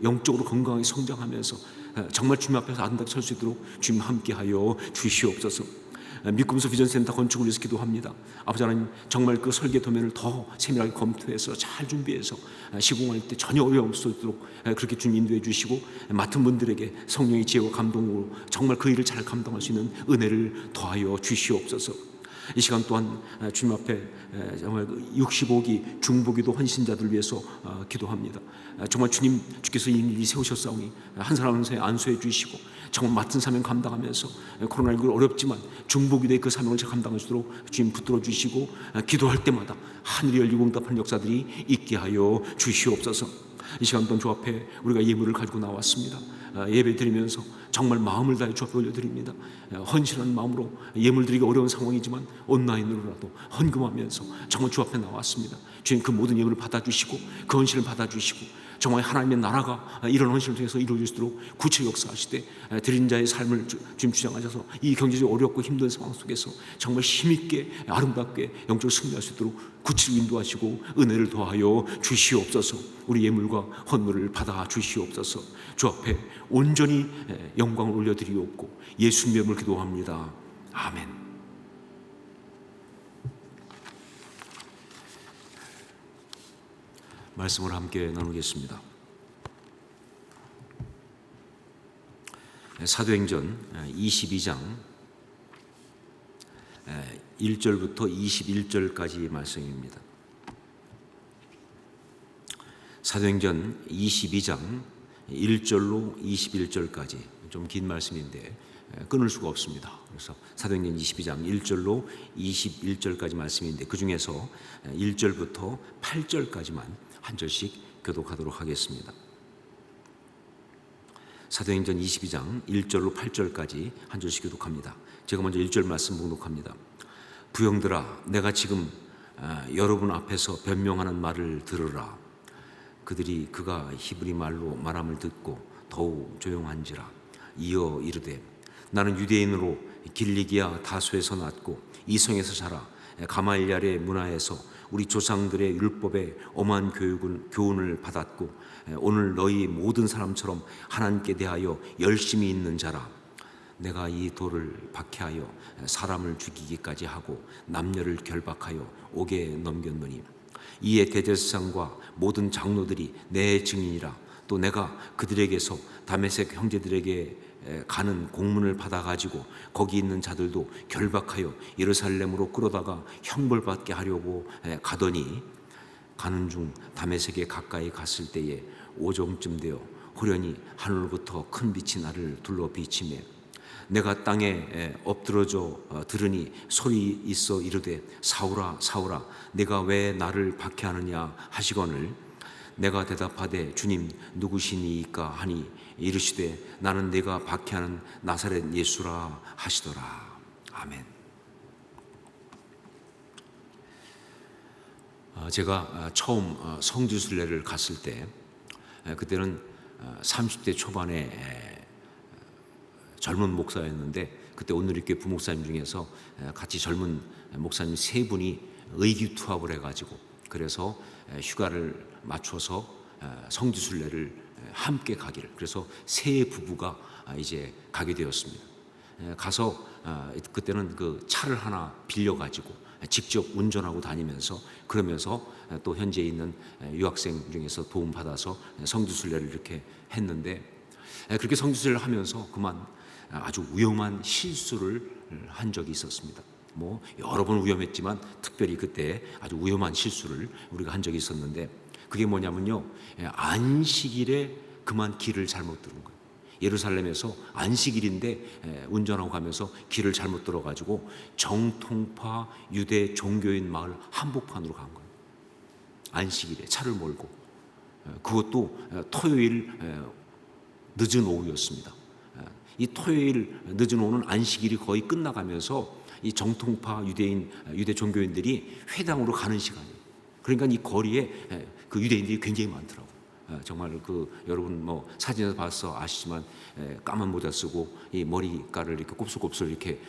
영적으로 건강하게 성장하면서 정말 주님 앞에서 아름답게 설 수 있도록 주님 함께하여 주시옵소서. 미꿈소 비전센터 건축을 위해서 기도합니다. 아버지 하나님, 정말 그 설계 도면을 더 세밀하게 검토해서 잘 준비해서 시공할 때 전혀 어려움 없도록 그렇게 주님 인도해 주시고 맡은 분들에게 성령의 지혜와 감동으로 정말 그 일을 잘 감당할 수 있는 은혜를 더하여 주시옵소서. 이 시간 또한 주님 앞에 정말 65기 중보기도 헌신자들 위해서 기도합니다. 정말 주께서 이 일이 세우셨사오니 한 사람 한 사람 안수해 주시고 정말 맡은 사명 감당하면서 코로나19 어렵지만 중보기도의 그 사명을 잘 감당할 수 있도록 주님 붙들어 주시고 기도할 때마다 하늘이 열리고 응답하는 역사들이 있게 하여 주시옵소서. 이 시간 또한 주 앞에 우리가 예물을 가지고 나왔습니다. 예배 드리면서 정말 마음을 다해 주 앞에 올려드립니다. 헌신한 마음으로 예물 드리기 어려운 상황이지만 온라인으로라도 헌금하면서 정말 주 앞에 나왔습니다. 주님, 그 모든 예물을 받아주시고 그 헌신을 받아주시고 정말 하나님의 나라가 이런 헌신을 통해서 이루어질 수 있도록 구체 역사하시되 드린 자의 삶을 주님 주장하셔서 이 경제적으로 어렵고 힘든 상황 속에서 정말 힘있게 아름답게 영적으로 승리할 수 있도록 구체로 인도하시고 은혜를 더하여 주시옵소서. 우리 예물과 헌물을 받아 주시옵소서. 주 앞에 온전히 영광을 올려드리옵고 예수님의 이름으로 기도합니다. 아멘. 말씀을 함께 나누겠습니다. 사도행전 22장 1절부터 21절까지 말씀입니다. 사도행전 22장 1절로 21절까지 좀 긴 말씀인데 끊을 수가 없습니다. 그래서 사도행전 22장 1절로 21절까지 말씀인데 그 중에서 1절부터 8절까지만 한 절씩 교독하도록 하겠습니다. 사도행전 22장 1절로 8절까지 한 절씩 교독합니다. 제가 먼저 1절 말씀 봉독합니다. 부형들아, 내가 지금 여러분 앞에서 변명하는 말을 들으라. 그들이 그가 히브리 말로 말함을 듣고 더욱 조용한지라. 이어 이르되 나는 유대인으로 길리기아 다소에서 났고 이성에서 자라 가말리엘의 문화에서 우리 조상들의 율법에 엄한 교훈을 받았고 오늘 너희 모든 사람처럼 하나님께 대하여 열심히 있는 자라. 내가 이 돌을 박해하여 사람을 죽이기까지 하고 남녀를 결박하여 옥에 넘겼노니 이에 대제사장과 모든 장로들이 내 증인이라. 또 내가 그들에게서 다메섹 형제들에게 가는 공문을 받아가지고 거기 있는 자들도 결박하여 예루살렘으로 끌어다가 형벌받게 하려고 가더니 가는 중 다메섹에 가까이 갔을 때에 오정쯤 되어 호련히 하늘로부터 큰 빛이 나를 둘러 비치매 내가 땅에 엎드러져 들으니 소리 있어 이르되 사울아 사울아 내가 왜 나를 박해하느냐 하시거늘 내가 대답하되 주님 누구시니이까 하니 이르시되 나는 내가 박해하는 나사렛 예수라 하시더라. 아멘. 제가 처음 성지순례를 갔을 때 그때는 30대 초반에 젊은 목사였는데 그때 오늘리교회 부목사님 중에서 같이 젊은 목사님 3분이 의기투합을 해가지고 그래서 휴가를 맞춰서 성지순례를 함께 가기를 그래서 세 부부가 이제 가게 되었습니다. 가서 그때는 그 차를 하나 빌려가지고 직접 운전하고 다니면서 그러면서 또 현재 있는 유학생 중에서 도움받아서 성지순례를 이렇게 했는데 그렇게 성지순례를 하면서 그만 아주 위험한 실수를 한 적이 있었습니다. 뭐 여러 번 위험했지만 특별히 그때 아주 위험한 실수를 우리가 한 적이 있었는데 그게 뭐냐면요, 안식일에 그만 길을 잘못 들은 거예요. 예루살렘에서 안식일인데 운전하고 가면서 길을 잘못 들어가지고 정통파 유대 종교인 마을 한복판으로 간 거예요. 안식일에 차를 몰고, 그것도 토요일 늦은 오후였습니다. 이 토요일 늦은 오후는 안식일이 거의 끝나가면서 이 정통파 유대 종교인들이 회당으로 가는 시간이에요. 그러니까 이 거리에 그 유대인들이 굉장히 많더라고요. 정말 여러분 뭐 사진에서 봐서 아시지만 까만 모자 쓰고 이 머리깔을 이렇게 곱슬곱슬 이렇게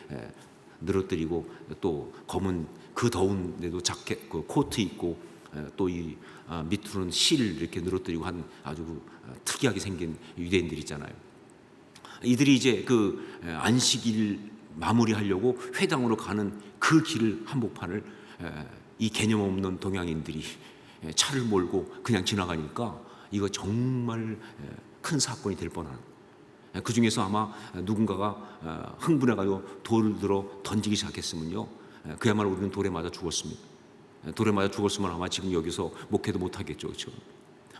늘어뜨리고 또 검은 그 더운데도 자켓 코트 입고 또 이 밑으로는 실 이렇게 늘어뜨리고 한 아주 특이하게 생긴 유대인들 있잖아요. 이들이 이제 그 안식일 마무리하려고 회당으로 가는 그 길 한복판을 이 개념 없는 동양인들이 차를 몰고 그냥 지나가니까 이거 정말 큰 사건이 될 뻔한, 그 중에서 아마 누군가가 흥분해가지고 돌을 들어 던지기 시작했으면요, 그야말로 우리는 돌에 맞아 죽었습니다. 돌에 맞아 죽었으면 아마 지금 여기서 목회도 못하겠죠, 그렇죠?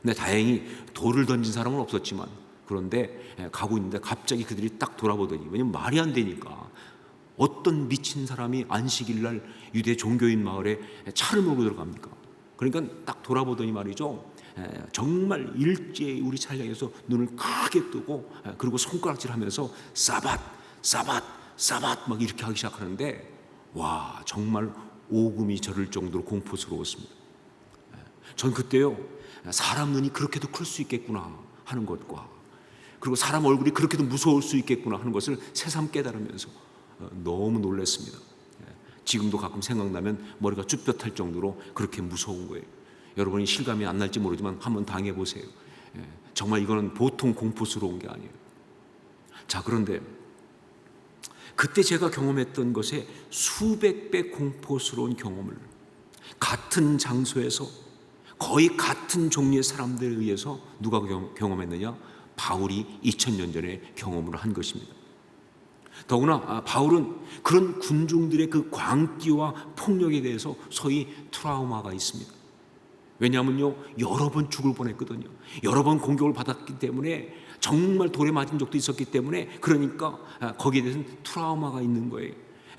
근데 다행히 돌을 던진 사람은 없었지만, 그런데 가고 있는데 갑자기 그들이 딱 돌아보더니, 왜냐면 말이 안 되니까 어떤 미친 사람이 안식일 날 유대 종교인 마을에 차를 몰고 들어갑니까? 그러니까 딱 돌아보더니 말이죠, 정말 일제히 우리 차를 향해서 눈을 크게 뜨고 그리고 손가락질하면서 사밧 사밧 사밧 막 이렇게 하기 시작하는데, 와, 정말 오금이 저릴 정도로 공포스러웠습니다. 전 그때요, 사람 눈이 그렇게도 클 수 있겠구나 하는 것과, 그리고 사람 얼굴이 그렇게도 무서울 수 있겠구나 하는 것을 새삼 깨달으면서 너무 놀랐습니다. 지금도 가끔 생각나면 머리가 쭈뼛할 정도로 그렇게 무서운 거예요. 여러분이 실감이 안 날지 모르지만 한번 당해보세요. 정말 이거는 보통 공포스러운 게 아니에요. 자, 그런데 그때 제가 경험했던 것에 수백 배 공포스러운 경험을 같은 장소에서 거의 같은 종류의 사람들에 의해서 누가 경험했느냐? 바울이 2000년 전에 경험을 한 것입니다. 더구나 바울은 그런 군중들의 그 광기와 폭력에 대해서 소위 트라우마가 있습니다. 왜냐하면요, 여러 번 죽을 뻔했거든요. 여러 번 공격을 받았기 때문에, 정말 돌에 맞은 적도 있었기 때문에, 그러니까 거기에 대해서는 트라우마가 있는 거예요.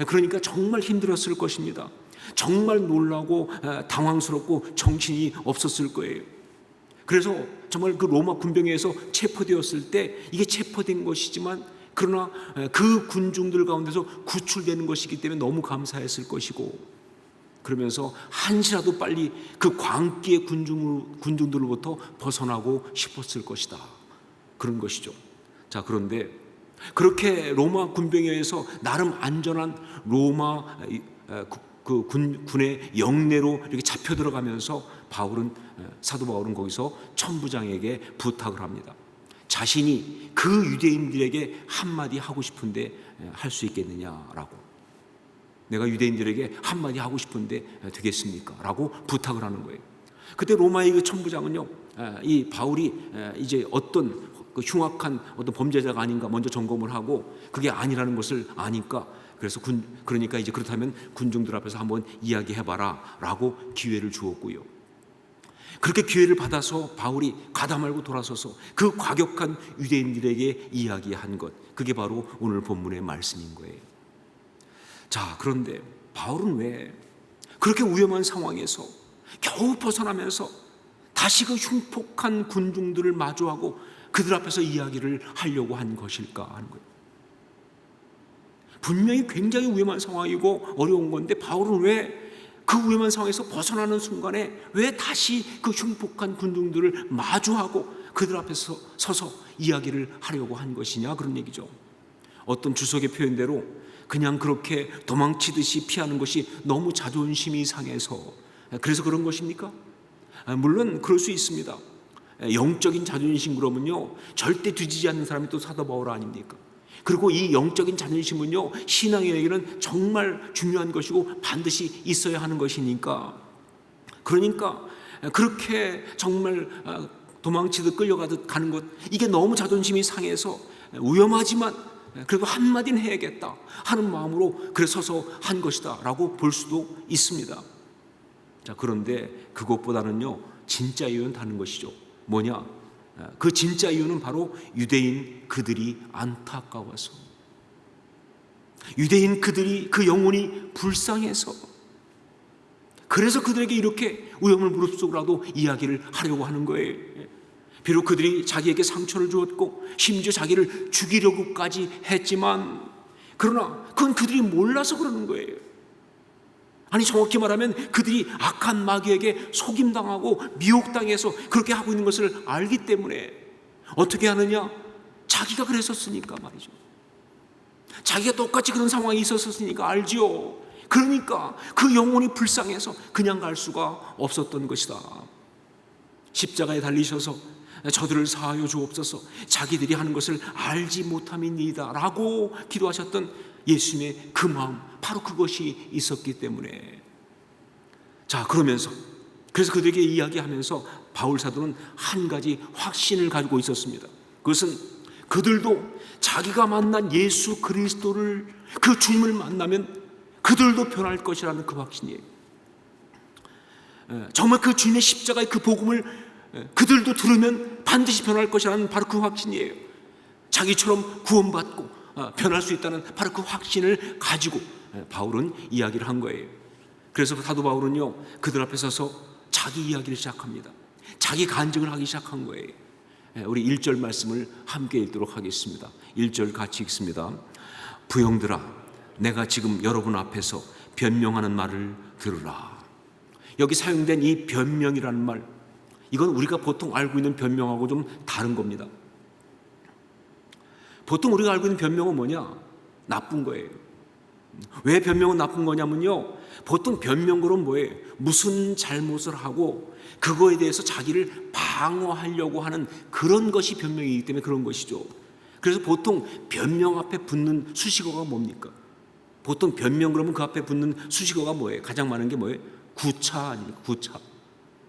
그러니까 정말 힘들었을 것입니다. 정말 놀라고 당황스럽고 정신이 없었을 거예요. 그래서 정말 그 로마 군병에 의해서 체포되었을 때, 이게 체포된 것이지만 그러나 그 군중들 가운데서 구출되는 것이기 때문에 너무 감사했을 것이고, 그러면서 한시라도 빨리 그 광기의 군중들로부터 벗어나고 싶었을 것이다, 그런 것이죠. 자, 그런데 그렇게 로마 군병에 의해서 나름 안전한 로마 군의 영내로 이렇게 잡혀 들어가면서 사도 바울은 거기서 천부장에게 부탁을 합니다. 자신이 그 유대인들에게 한마디 하고 싶은데 할 수 있겠느냐라고. 내가 유대인들에게 한마디 하고 싶은데 되겠습니까? 라고 부탁을 하는 거예요. 그때 로마의 그 천부장은요, 이 바울이 이제 어떤 그 흉악한 어떤 범죄자가 아닌가 먼저 점검을 하고, 그게 아니라는 것을 아니까, 그러니까 이제 그렇다면 군중들 앞에서 한번 이야기해봐라 라고 기회를 주었고요. 그렇게 기회를 받아서 바울이 가다 말고 돌아서서 그 과격한 유대인들에게 이야기한 것, 그게 바로 오늘 본문의 말씀인 거예요. 자, 그런데 바울은 왜 그렇게 위험한 상황에서 겨우 벗어나면서 다시 그 흉폭한 군중들을 마주하고 그들 앞에서 이야기를 하려고 한 것일까 하는 거예요. 분명히 굉장히 위험한 상황이고 어려운 건데, 바울은 왜 그 위험한 상황에서 벗어나는 순간에 왜 다시 그 흉폭한 군중들을 마주하고 그들 앞에서 서서 이야기를 하려고 한 것이냐, 그런 얘기죠. 어떤 주석의 표현대로 그냥 그렇게 도망치듯이 피하는 것이 너무 자존심이 상해서 그래서 그런 것입니까? 물론 그럴 수 있습니다. 영적인 자존심, 그러면요 절대 뒤지지 않는 사람이 또 사도 바울 아닙니까? 그리고 이 영적인 자존심은요, 신앙인에게는 정말 중요한 것이고 반드시 있어야 하는 것이니까. 그러니까 그렇게 정말 도망치듯 끌려가듯 가는 것, 이게 너무 자존심이 상해서 위험하지만 그래도 한마디는 해야겠다 하는 마음으로 그래 서서 한 것이다 라고 볼 수도 있습니다. 자, 그런데 그것보다는요, 진짜 이유는 다른 것이죠. 뭐냐? 그 진짜 이유는 바로 유대인 그들이 안타까워서, 유대인 그들이 그 영혼이 불쌍해서, 그래서 그들에게 이렇게 위험을 무릅쓰고라도 이야기를 하려고 하는 거예요. 비록 그들이 자기에게 상처를 주었고 심지어 자기를 죽이려고까지 했지만, 그러나 그건 그들이 몰라서 그러는 거예요. 아니, 정확히 말하면 그들이 악한 마귀에게 속임당하고 미혹당해서 그렇게 하고 있는 것을 알기 때문에 어떻게 하느냐? 자기가 그랬었으니까 말이죠. 자기가 똑같이 그런 상황이 있었으니까 알지요. 그러니까 그 영혼이 불쌍해서 그냥 갈 수가 없었던 것이다. 십자가에 달리셔서 저들을 사하여 주옵소서, 자기들이 하는 것을 알지 못함이니이다 라고 기도하셨던 예수님의 그 마음, 바로 그것이 있었기 때문에. 자, 그래서 그들에게 이야기하면서 바울 사도는 한 가지 확신을 가지고 있었습니다. 그것은 그들도 자기가 만난 예수 그리스도를, 그 주님을 만나면 그들도 변할 것이라는 그 확신이에요. 정말 그 주님의 십자가의 그 복음을 그들도 들으면 반드시 변할 것이라는 바로 그 확신이에요. 자기처럼 구원받고 변할 수 있다는 바로 그 확신을 가지고 바울은 이야기를 한 거예요. 그래서 사도 바울은요, 그들 앞에 서서 자기 이야기를 시작합니다. 자기 간증을 하기 시작한 거예요. 우리 1절 말씀을 함께 읽도록 하겠습니다. 1절 같이 읽습니다. 부형들아, 내가 지금 여러분 앞에서 변명하는 말을 들으라. 여기 사용된 이 변명이라는 말, 이건 우리가 보통 알고 있는 변명하고 좀 다른 겁니다. 보통 우리가 알고 있는 변명은 뭐냐? 나쁜 거예요. 왜 변명은 나쁜 거냐면요, 보통 변명으로는 뭐예요? 무슨 잘못을 하고 그거에 대해서 자기를 방어하려고 하는 그런 것이 변명이기 때문에 그런 것이죠. 그래서 보통 변명 앞에 붙는 수식어가 뭡니까? 보통 변명 그러면 그 앞에 붙는 수식어가 뭐예요? 가장 많은 게 뭐예요? 구차 아닙니까? 구차.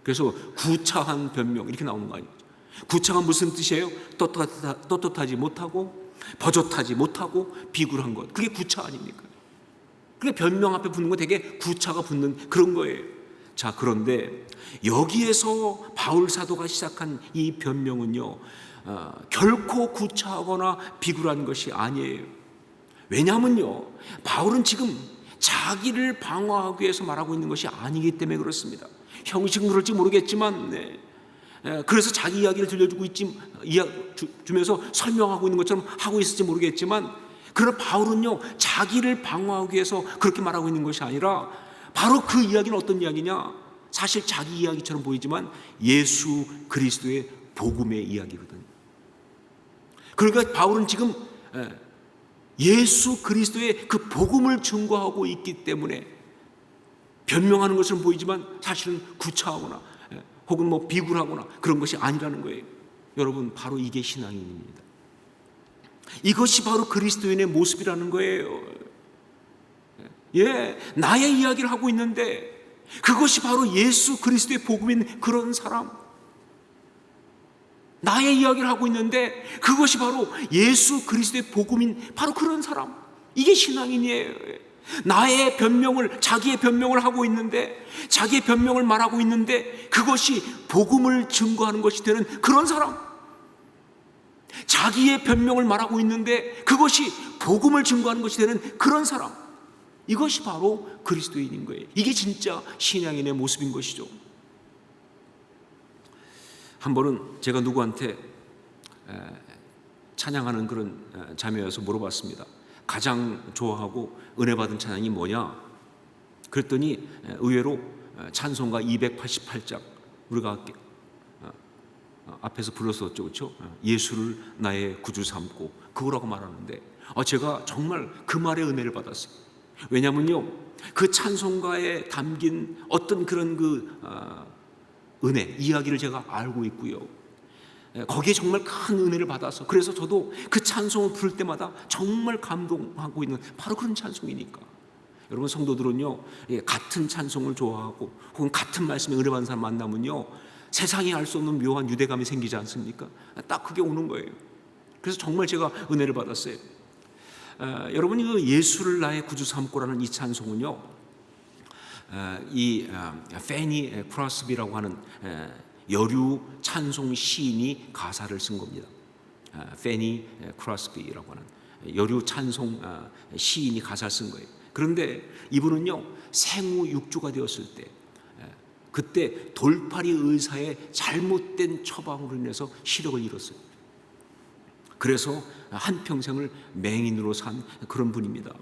그래서 구차한 변명 이렇게 나오는 거 아니에요? 구차가 무슨 뜻이에요? 떳떳하지 못하고 버젓하지 못하고 비굴한 것, 그게 구차 아닙니까? 그게 변명 앞에 붙는 거 되게 구차가 붙는 그런 거예요. 자, 그런데 여기에서 바울 사도가 시작한 이 변명은요, 결코 구차하거나 비굴한 것이 아니에요. 왜냐하면요, 바울은 지금 자기를 방어하기 위해서 말하고 있는 것이 아니기 때문에 그렇습니다. 형식은 그럴지 모르겠지만, 그래서 자기 이야기를 들려주고 주면서 설명하고 있는 것처럼 하고 있을지 모르겠지만, 그러나 바울은요, 자기를 방어하기 위해서 그렇게 말하고 있는 것이 아니라 바로 그 이야기는 어떤 이야기냐? 사실 자기 이야기처럼 보이지만 예수 그리스도의 복음의 이야기거든요. 그러니까 바울은 지금 예수 그리스도의 그 복음을 증거하고 있기 때문에 변명하는 것처럼 보이지만 사실은 구차하거나 혹은 뭐 비굴하거나 그런 것이 아니라는 거예요. 여러분, 바로 이게 신앙인입니다. 이것이 바로 그리스도인의 모습이라는 거예요. 나의 이야기를 하고 있는데 그것이 바로 예수 그리스도의 복음인 그런 사람. 나의 이야기를 하고 있는데 그것이 바로 예수 그리스도의 복음인 바로 그런 사람. 이게 신앙인이에요. 나의 변명을, 자기의 변명을 하고 있는데, 자기의 변명을 말하고 있는데 그것이 복음을 증거하는 것이 되는 그런 사람. 자기의 변명을 말하고 있는데 그것이 복음을 증거하는 것이 되는 그런 사람. 이것이 바로 그리스도인인 거예요. 이게 진짜 신앙인의 모습인 것이죠. 한 번은 제가 누구한테 찬양하는 그런 자매여서 물어봤습니다. 가장 좋아하고 은혜 받은 찬양이 뭐냐? 그랬더니 의외로 찬송가 288장, 우리가 앞에서 불렀었죠, 그렇죠? 예수를 나의 구주 삼고, 그거라고 말하는데 제가 정말 그 말에 은혜를 받았어요. 왜냐면요, 그 찬송가에 담긴 어떤 그런 그 은혜, 이야기를 제가 알고 있고요. 거기에 정말 큰 은혜를 받아서 그래서 저도 그 찬송을 부를 때마다 정말 감동하고 있는 바로 그런 찬송이니까 여러분 성도들은요 같은 찬송을 좋아하고 혹은 같은 말씀에 은혜 받는 사람 만나면요 세상이 알 수 없는 묘한 유대감이 생기지 않습니까? 딱 그게 오는 거예요. 그래서 정말 제가 은혜를 받았어요. 여러분 이 예수를 나의 구주 삼고라는 이 찬송은요 이 페니 크로스비라고 하는 여류 찬송 시인이 가사를 쓴 겁니다. 페니 크로스비라고 하는 여류 찬송 시인이 가사를 쓴 거예요. 그런데 이분은요 생후 6주가 되었을 때 그때 돌팔이 의사의 잘못된 처방으로 인해서 시력을 잃었어요. 그래서 한평생을 맹인으로 산 그런 분입니다.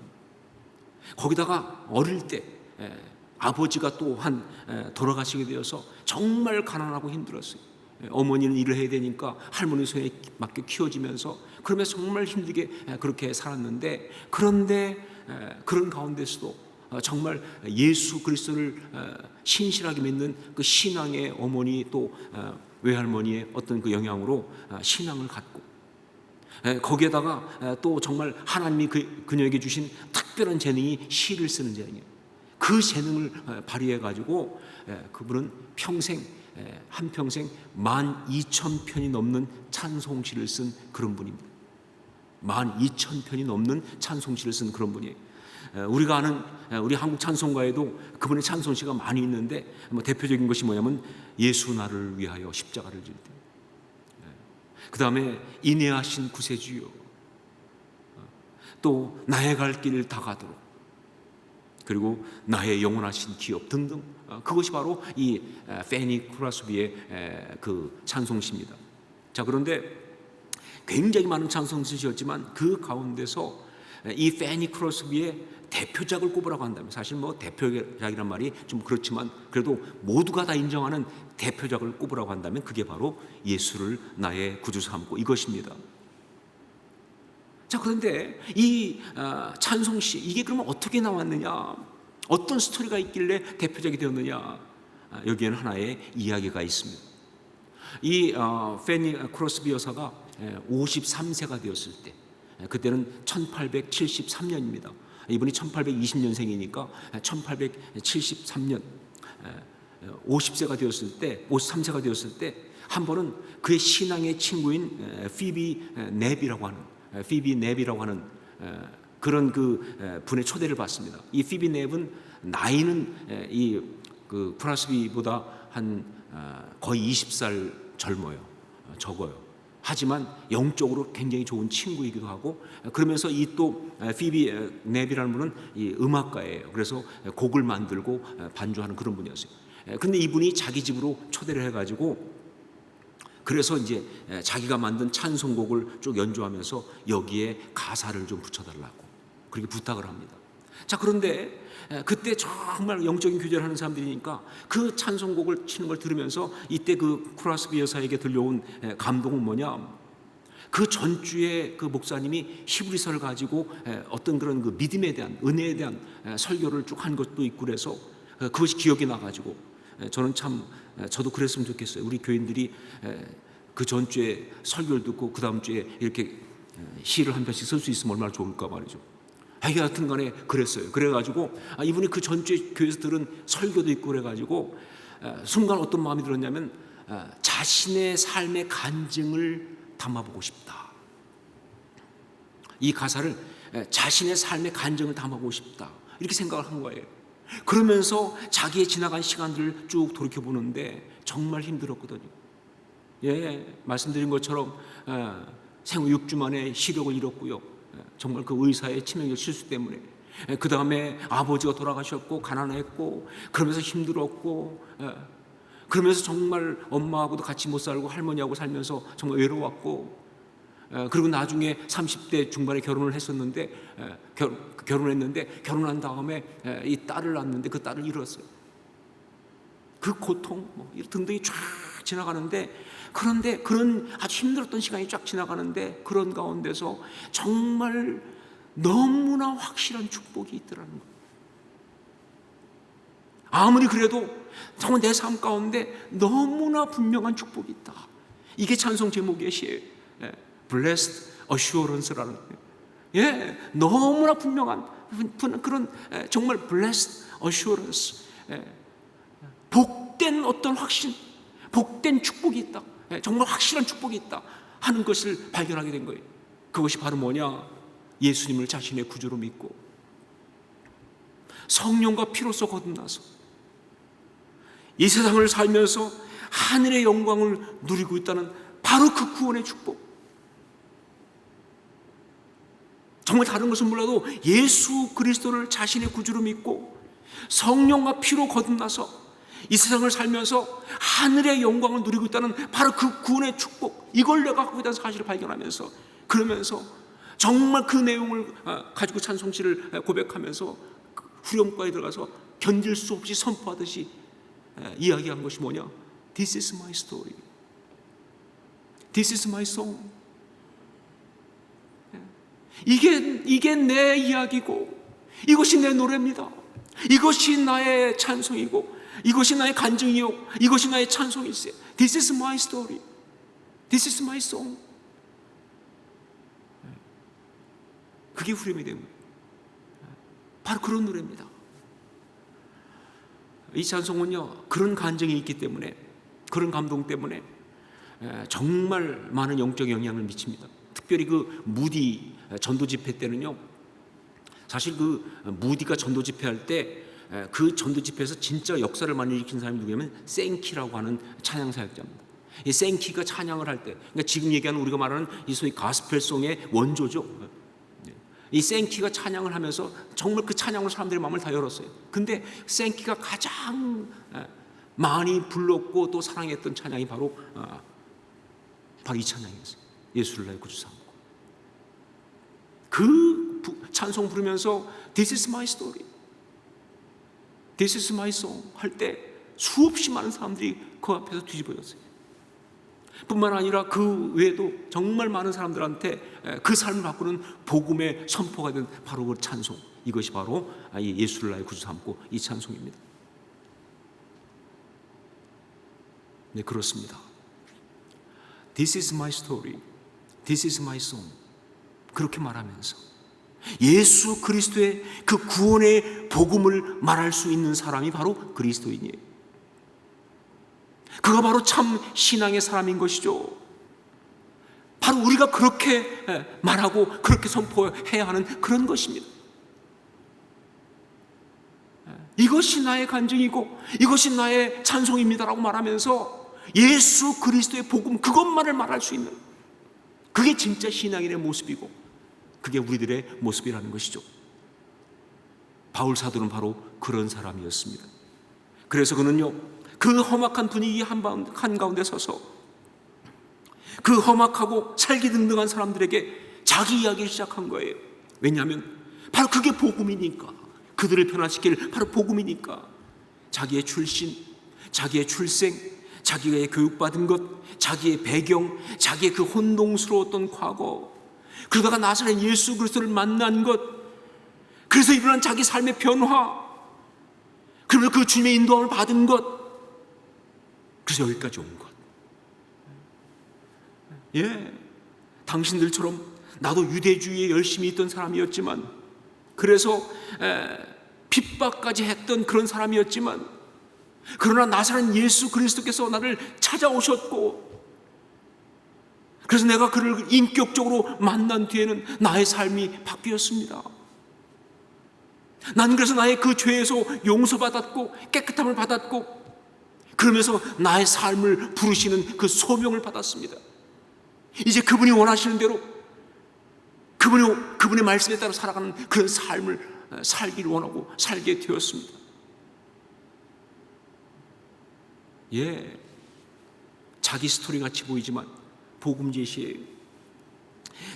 거기다가 어릴 때 아버지가 또한 돌아가시게 되어서 정말 가난하고 힘들었어요. 어머니는 일을 해야 되니까 할머니 손에 맡겨 키워지면서 그러면서 정말 힘들게 그렇게 살았는데 그런데 그런 가운데서도 정말 예수 그리스도를 신실하게 믿는 그 신앙의 어머니 또 외할머니의 어떤 그 영향으로 신앙을 갖고 거기에다가 또 정말 하나님이 그녀에게 주신 특별한 재능이 시를 쓰는 재능이에요. 그 재능을 발휘해 가지고 그분은 평생 한평생 12,000편이 넘는 찬송시를 쓴 그런 분입니다. 12,000편이 넘는 찬송시를 쓴 그런 분이에요. 우리가 아는 우리 한국 찬송가에도 그분의 찬송시가 많이 있는데 뭐 대표적인 것이 뭐냐면 예수 나를 위하여 십자가를 질 때, 그 다음에 인내하신 구세주여, 또 나의 갈 길을 다 가도록, 그리고 나의 영원하신 기업 등등, 그것이 바로 이 페니 크로스비의 그 찬송시입니다. 자, 그런데 굉장히 많은 찬송시였지만 그 가운데서 이 페니 크로스비의 대표작을 꼽으라고 한다면, 사실 뭐 대표작이란 말이 좀 그렇지만 그래도 모두가 다 인정하는 대표작을 꼽으라고 한다면 그게 바로 예수를 나의 구주 삼고 이것입니다. 자, 그런데 이 찬송시 이게 그러면 어떻게 나왔느냐, 어떤 스토리가 있길래 대표작이 되었느냐, 여기에는 하나의 이야기가 있습니다. 이 페니 크로스비 여사가 53세가 되었을 때, 그때는 1873년입니다. 이분이 1820년생이니까 1873년 50세가 되었을 때, 53세가 되었을 때 한 번은 그의 신앙의 친구인 피비 넵이라고 하는 그런 그 분의 초대를 받습니다. 이 피비 넵은 나이는 이 그 크로스비보다 한 거의 20살 적어요. 하지만 영적으로 굉장히 좋은 친구이기도 하고, 그러면서 이 또 피비 넵이라는 분은 이 음악가예요. 그래서 곡을 만들고 반주하는 그런 분이었어요. 근데 이분이 자기 집으로 초대를 해가지고, 그래서 이제 자기가 만든 찬송곡을 쭉 연주하면서 여기에 가사를 좀 붙여달라고 그렇게 부탁을 합니다. 자, 그런데 그때 정말 영적인 교제를 하는 사람들이니까 그 찬송곡을 치는 걸 들으면서 이때 그 크로스비 여사에게 들려온 감동은 뭐냐, 그 전주에 그 목사님이 히브리서를 가지고 어떤 그런 그 믿음에 대한, 은혜에 대한 설교를 쭉 한 것도 있고, 그래서 그것이 기억이 나가지고 저는 참 저도 그랬으면 좋겠어요. 우리 교인들이 그 전주에 설교를 듣고 그 다음 주에 이렇게 시를 한 편씩 쓸 수 있으면 얼마나 좋을까 말이죠. 하여튼 간에 그랬어요. 그래가지고 이분이 그 전주에 교회에서 들은 설교도 있고 그래가지고 순간 어떤 마음이 들었냐면 자신의 삶의 간증을 담아보고 싶다. 이 가사를 자신의 삶의 간증을 담아보고 싶다, 이렇게 생각을 한 거예요. 그러면서 자기의 지나간 시간들을 쭉 돌이켜보는데 정말 힘들었거든요. 말씀드린 것처럼 생후 6주 만에 시력을 잃었고요. 정말 그 의사의 치명적 실수 때문에, 그 다음에 아버지가 돌아가셨고 가난했고 그러면서 힘들었고, 그러면서 정말 엄마하고도 같이 못 살고 할머니하고 살면서 정말 외로웠고, 그리고 나중에 30대 중반에 결혼을 했었는데 결혼했는데 결혼한 다음에 이 딸을 낳았는데 그 딸을 잃었어요. 그 고통 등등이 쫙 지나가는데, 그런데 그런 아주 힘들었던 시간이 쫙 지나가는데 그런 가운데서 정말 너무나 확실한 축복이 있더라는 거예요. 아무리 그래도 정말 내 삶 가운데 너무나 분명한 축복이 있다. 이게 찬송 제목이에요. Blessed Assurance라는, 너무나 분명한 그런 정말 Blessed Assurance, 복된 어떤 확신, 복된 축복이 있다, 정말 확실한 축복이 있다 하는 것을 발견하게 된 거예요. 그것이 바로 뭐냐? 예수님을 자신의 구주로 믿고 성령과 피로써 거듭나서 이 세상을 살면서 하늘의 영광을 누리고 있다는 바로 그 구원의 축복. 정말 다른 것은 몰라도 예수 그리스도를 자신의 구주로 믿고 성령과 피로 거듭나서 이 세상을 살면서 하늘의 영광을 누리고 있다는 바로 그 구원의 축복, 이걸 내가 갖고 있다는 사실을 발견하면서, 그러면서 정말 그 내용을 가지고 찬송시를 고백하면서 후렴가에 들어가서 견딜 수 없이 선포하듯이 이야기한 것이 뭐냐? This is my story. This is my song. 이게 내 이야기고, 이것이 내 노래입니다. 이것이 나의 찬송이고, 이것이 나의 간증이요, 이것이 나의 찬송일세. This is my story. This is my song. 그게 후렴이 된 거예요. 바로 그런 노래입니다. 이 찬송은요, 그런 간증이 있기 때문에, 그런 감동 때문에 정말 많은 영적 영향을 미칩니다. 특별히 그 무디 전도 집회 때는요, 사실 그 무디가 전도 집회할 때 그 전도 집회에서 진짜 역사를 많이 일으킨 사람이 누구냐면 생키라고 하는 찬양 사역자입니다. 이 생키가 찬양을 할 때, 그러니까 지금 얘기하는 우리가 말하는 이 소위 가스펠송의 원조죠. 이 생키가 찬양을 하면서 정말 그 찬양으로 사람들의 마음을 다 열었어요. 근데 생키가 가장 많이 불렀고 또 사랑했던 찬양이 바로 이 찬양이었어요. 예수를 나의 구주 삼고. 그 찬송 부르면서 This is my story, This is my song 할 때 수없이 많은 사람들이 그 앞에서 뒤집어졌어요. 뿐만 아니라 그 외에도 정말 많은 사람들한테 그 삶을 바꾸는 복음의 선포가 된 바로 그 찬송, 이것이 바로 예수를 나의 구주 삼고 이 찬송입니다. 네, 그렇습니다. This is my story, This is my song, 그렇게 말하면서 예수 그리스도의 그 구원의 복음을 말할 수 있는 사람이 바로 그리스도인이에요. 그가 바로 참 신앙의 사람인 것이죠. 바로 우리가 그렇게 말하고 그렇게 선포해야 하는 그런 것입니다. 이것이 나의 간증이고 이것이 나의 찬송입니다라고 말하면서 예수 그리스도의 복음, 그것만을 말할 수 있는, 그게 진짜 신앙인의 모습이고 그게 우리들의 모습이라는 것이죠. 바울 사도는 바로 그런 사람이었습니다. 그래서 그는요, 그 험악한 분위기 한가운데 서서 그 험악하고 살기등등한 사람들에게 자기 이야기를 시작한 거예요. 왜냐하면 바로 그게 복음이니까, 그들을 변화시킬 바로 복음이니까. 자기의 출신, 자기의 출생, 자기가 교육받은 것, 자기의 배경, 자기의 그 혼동스러웠던 과거, 그러다가 나사렛 예수 그리스도를 만난 것, 그래서 일어난 자기 삶의 변화, 그러면서 그 주님의 인도함을 받은 것, 그래서 여기까지 온 것. 당신들처럼 나도 유대주의에 열심히 있던 사람이었지만, 그래서 핍박까지 했던 그런 사람이었지만, 그러나 나사렛 예수 그리스도께서 나를 찾아오셨고, 그래서 내가 그를 인격적으로 만난 뒤에는 나의 삶이 바뀌었습니다. 난 그래서 나의 그 죄에서 용서받았고 깨끗함을 받았고, 그러면서 나의 삶을 부르시는 그 소명을 받았습니다. 이제 그분이 원하시는 대로 그분의 말씀에 따라 살아가는 그런 삶을 살기를 원하고 살게 되었습니다. 자기 스토리 같이 보이지만 복음 제시예요.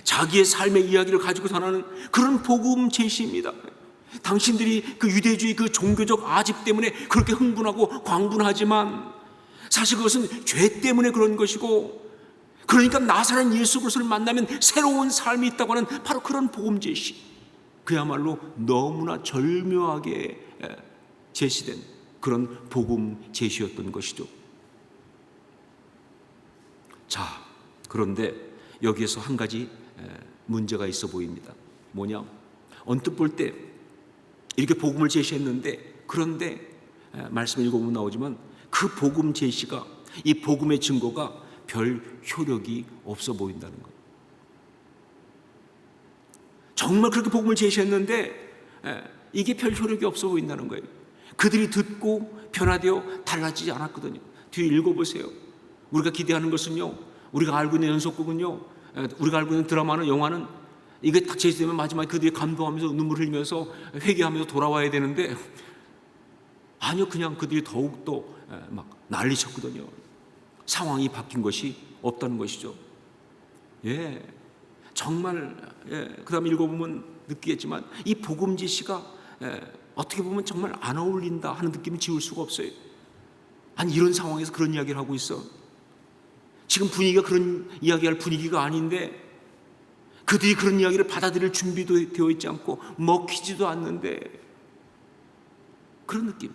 자기의 삶의 이야기를 가지고 전하는 그런 복음 제시입니다. 당신들이 그 유대주의 그 종교적 아집 때문에 그렇게 흥분하고 광분하지만 사실 그것은 죄 때문에 그런 것이고, 그러니까 나사렛 예수 그리스도를 만나면 새로운 삶이 있다고 하는 바로 그런 복음 제시, 그야말로 너무나 절묘하게 제시된 그런 복음 제시였던 것이죠. 자, 그런데 여기에서 한 가지 문제가 있어 보입니다. 뭐냐? 언뜻 볼 때 이렇게 복음을 제시했는데, 그런데 말씀 읽어보면 나오지만 그 복음 제시가, 이 복음의 증거가 별 효력이 없어 보인다는 거예요. 정말 그렇게 복음을 제시했는데 이게 별 효력이 없어 보인다는 거예요. 그들이 듣고 변화되어 달라지지 않았거든요. 뒤에 읽어보세요. 우리가 기대하는 것은요, 우리가 알고 있는 연속극은요, 우리가 알고 있는 드라마는, 영화는 이게 딱 제시되면 마지막에 그들이 감동하면서 눈물 흘리면서 회개하면서 돌아와야 되는데, 아니요, 그냥 그들이 더욱더 막 난리쳤거든요. 상황이 바뀐 것이 없다는 것이죠. 예, 정말 그 다음에 읽어보면 느끼겠지만 이 복음 제시가 어떻게 보면 정말 안 어울린다 하는 느낌을 지울 수가 없어요. 아니, 이런 상황에서 그런 이야기를 하고 있어. 지금 분위기가 그런 이야기할 분위기가 아닌데, 그들이 그런 이야기를 받아들일 준비도 되어 있지 않고 먹히지도 않는데, 그런 느낌.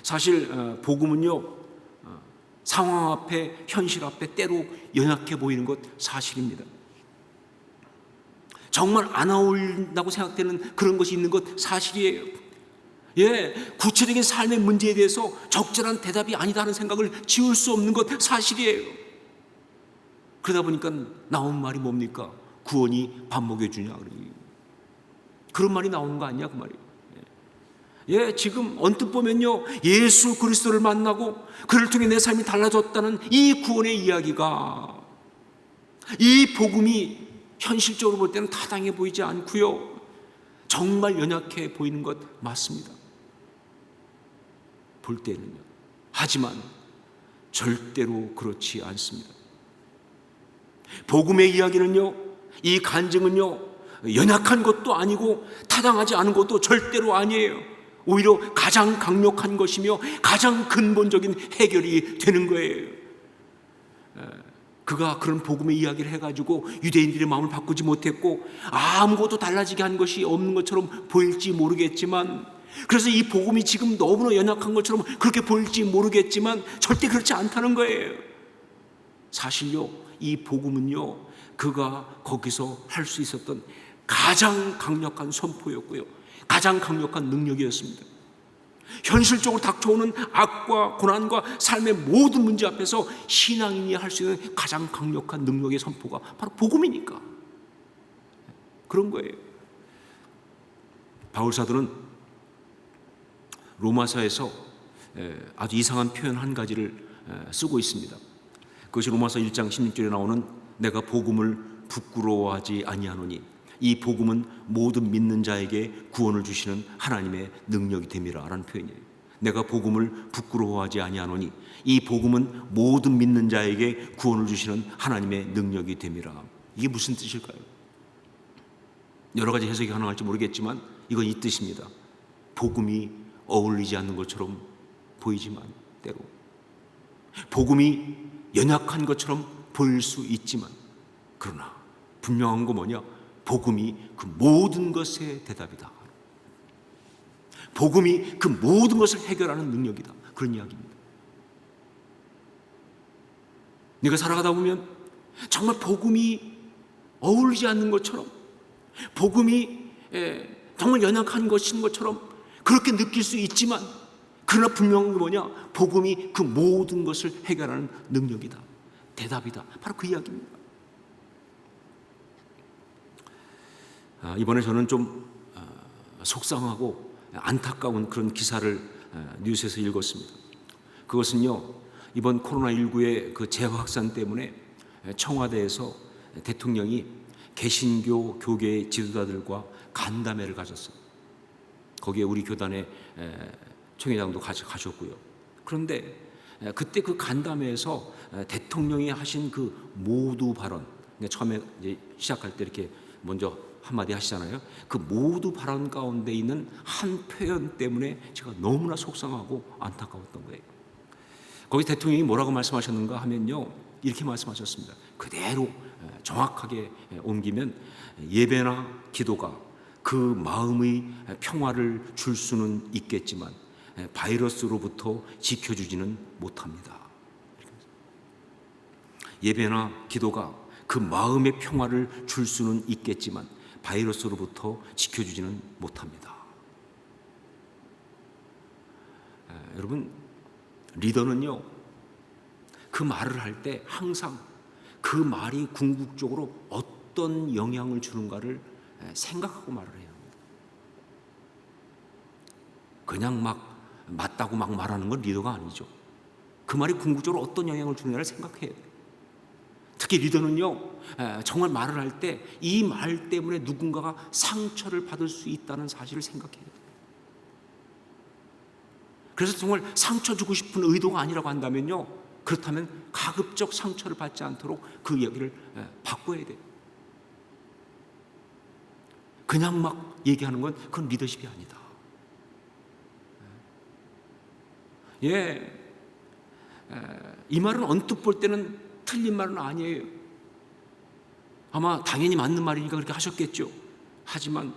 사실 복음은요, 상황 앞에, 현실 앞에 때로 연약해 보이는 것 사실입니다. 정말 안 어울린다고 생각되는 그런 것이 있는 것 사실이에요. 예, 구체적인 삶의 문제에 대해서 적절한 대답이 아니다 하는 생각을 지울 수 없는 것 사실이에요. 그러다 보니까 나온 말이 뭡니까? 구원이 밥 먹여주냐, 그런 말이 나오는 거 아니냐, 그 말이에요. 예, 지금 언뜻 보면요, 예수 그리스도를 만나고 그를 통해 내 삶이 달라졌다는 이 구원의 이야기가, 이 복음이 현실적으로 볼 때는 타당해 보이지 않고요, 정말 연약해 보이는 것 맞습니다. 볼 때는요. 하지만 절대로 그렇지 않습니다. 복음의 이야기는요, 이 간증은요, 연약한 것도 아니고 타당하지 않은 것도 절대로 아니에요. 오히려 가장 강력한 것이며 가장 근본적인 해결이 되는 거예요. 그가 그런 복음의 이야기를 해가지고 유대인들의 마음을 바꾸지 못했고 아무것도 달라지게 한 것이 없는 것처럼 보일지 모르겠지만, 그래서 이 복음이 지금 너무나 연약한 것처럼 그렇게 보일지 모르겠지만 절대 그렇지 않다는 거예요. 사실요, 이 복음은요, 그가 거기서 할 수 있었던 가장 강력한 선포였고요, 가장 강력한 능력이었습니다. 현실적으로 닥쳐오는 악과 고난과 삶의 모든 문제 앞에서 신앙인이 할 수 있는 가장 강력한 능력의 선포가 바로 복음이니까 그런 거예요. 바울 사도는 로마서에서 아주 이상한 표현 한 가지를 쓰고 있습니다. 그것이 로마서 1장 16절에 나오는 내가 복음을 부끄러워하지 아니하노니 이 복음은 모든 믿는 자에게 구원을 주시는 하나님의 능력이 됨이라 라는 표현이에요. 내가 복음을 부끄러워하지 아니하노니 이 복음은 모든 믿는 자에게 구원을 주시는 하나님의 능력이 됨이라. 이게 무슨 뜻일까요? 여러 가지 해석이 가능할지 모르겠지만 이건 이 뜻입니다. 복음이 어울리지 않는 것처럼 보이지만, 때로 복음이 연약한 것처럼 보일 수 있지만, 그러나 분명한 거 뭐냐? 복음이 그 모든 것의 대답이다. 복음이 그 모든 것을 해결하는 능력이다. 그런 이야기입니다. 네가 살아가다 보면 정말 복음이 어울리지 않는 것처럼, 복음이 정말 연약한 것인 것처럼 그렇게 느낄 수 있지만, 그러나 분명한 게 뭐냐? 복음이 그 모든 것을 해결하는 능력이다. 대답이다. 바로 그 이야기입니다. 이번에 저는 좀 속상하고 안타까운 그런 기사를 뉴스에서 읽었습니다. 그것은요, 이번 코로나19의 그 재확산 때문에 청와대에서 대통령이 개신교 교계 지도자들과 간담회를 가졌어요. 거기에 우리 교단의 총회장도 가셨고요. 그런데 그때 그 간담회에서 대통령이 하신 그 모두 발언, 처음에 이제 시작할 때 이렇게 먼저 한마디 하시잖아요. 그 모두 발언 가운데 있는 한 표현 때문에 제가 너무나 속상하고 안타까웠던 거예요. 거기 대통령이 뭐라고 말씀하셨는가 하면요, 이렇게 말씀하셨습니다. 그대로 정확하게 옮기면 예배나 기도가 그 마음의 평화를 줄 수는 있겠지만 바이러스로부터 지켜주지는 못합니다. 예배나 기도가 그 마음의 평화를 줄 수는 있겠지만 바이러스로부터 지켜주지는 못합니다. 여러분, 리더는요, 그 말을 할 때 항상 그 말이 궁극적으로 어떤 영향을 주는가를 생각하고 말을 해야 합니다. 그냥 막 맞다고 막 말하는 건 리더가 아니죠. 그 말이 궁극적으로 어떤 영향을 주느냐를 생각해야 돼요. 특히 리더는요, 정말 말을 할 때 이 말 때문에 누군가가 상처를 받을 수 있다는 사실을 생각해야 돼요. 그래서 정말 상처 주고 싶은 의도가 아니라고 한다면요, 그렇다면 가급적 상처를 받지 않도록 그 이야기를 바꿔야 돼요. 그냥 막 얘기하는 건 그건 리더십이 아니다. 이 말은 언뜻 볼 때는 틀린 말은 아니에요. 아마 당연히 맞는 말이니까 그렇게 하셨겠죠. 하지만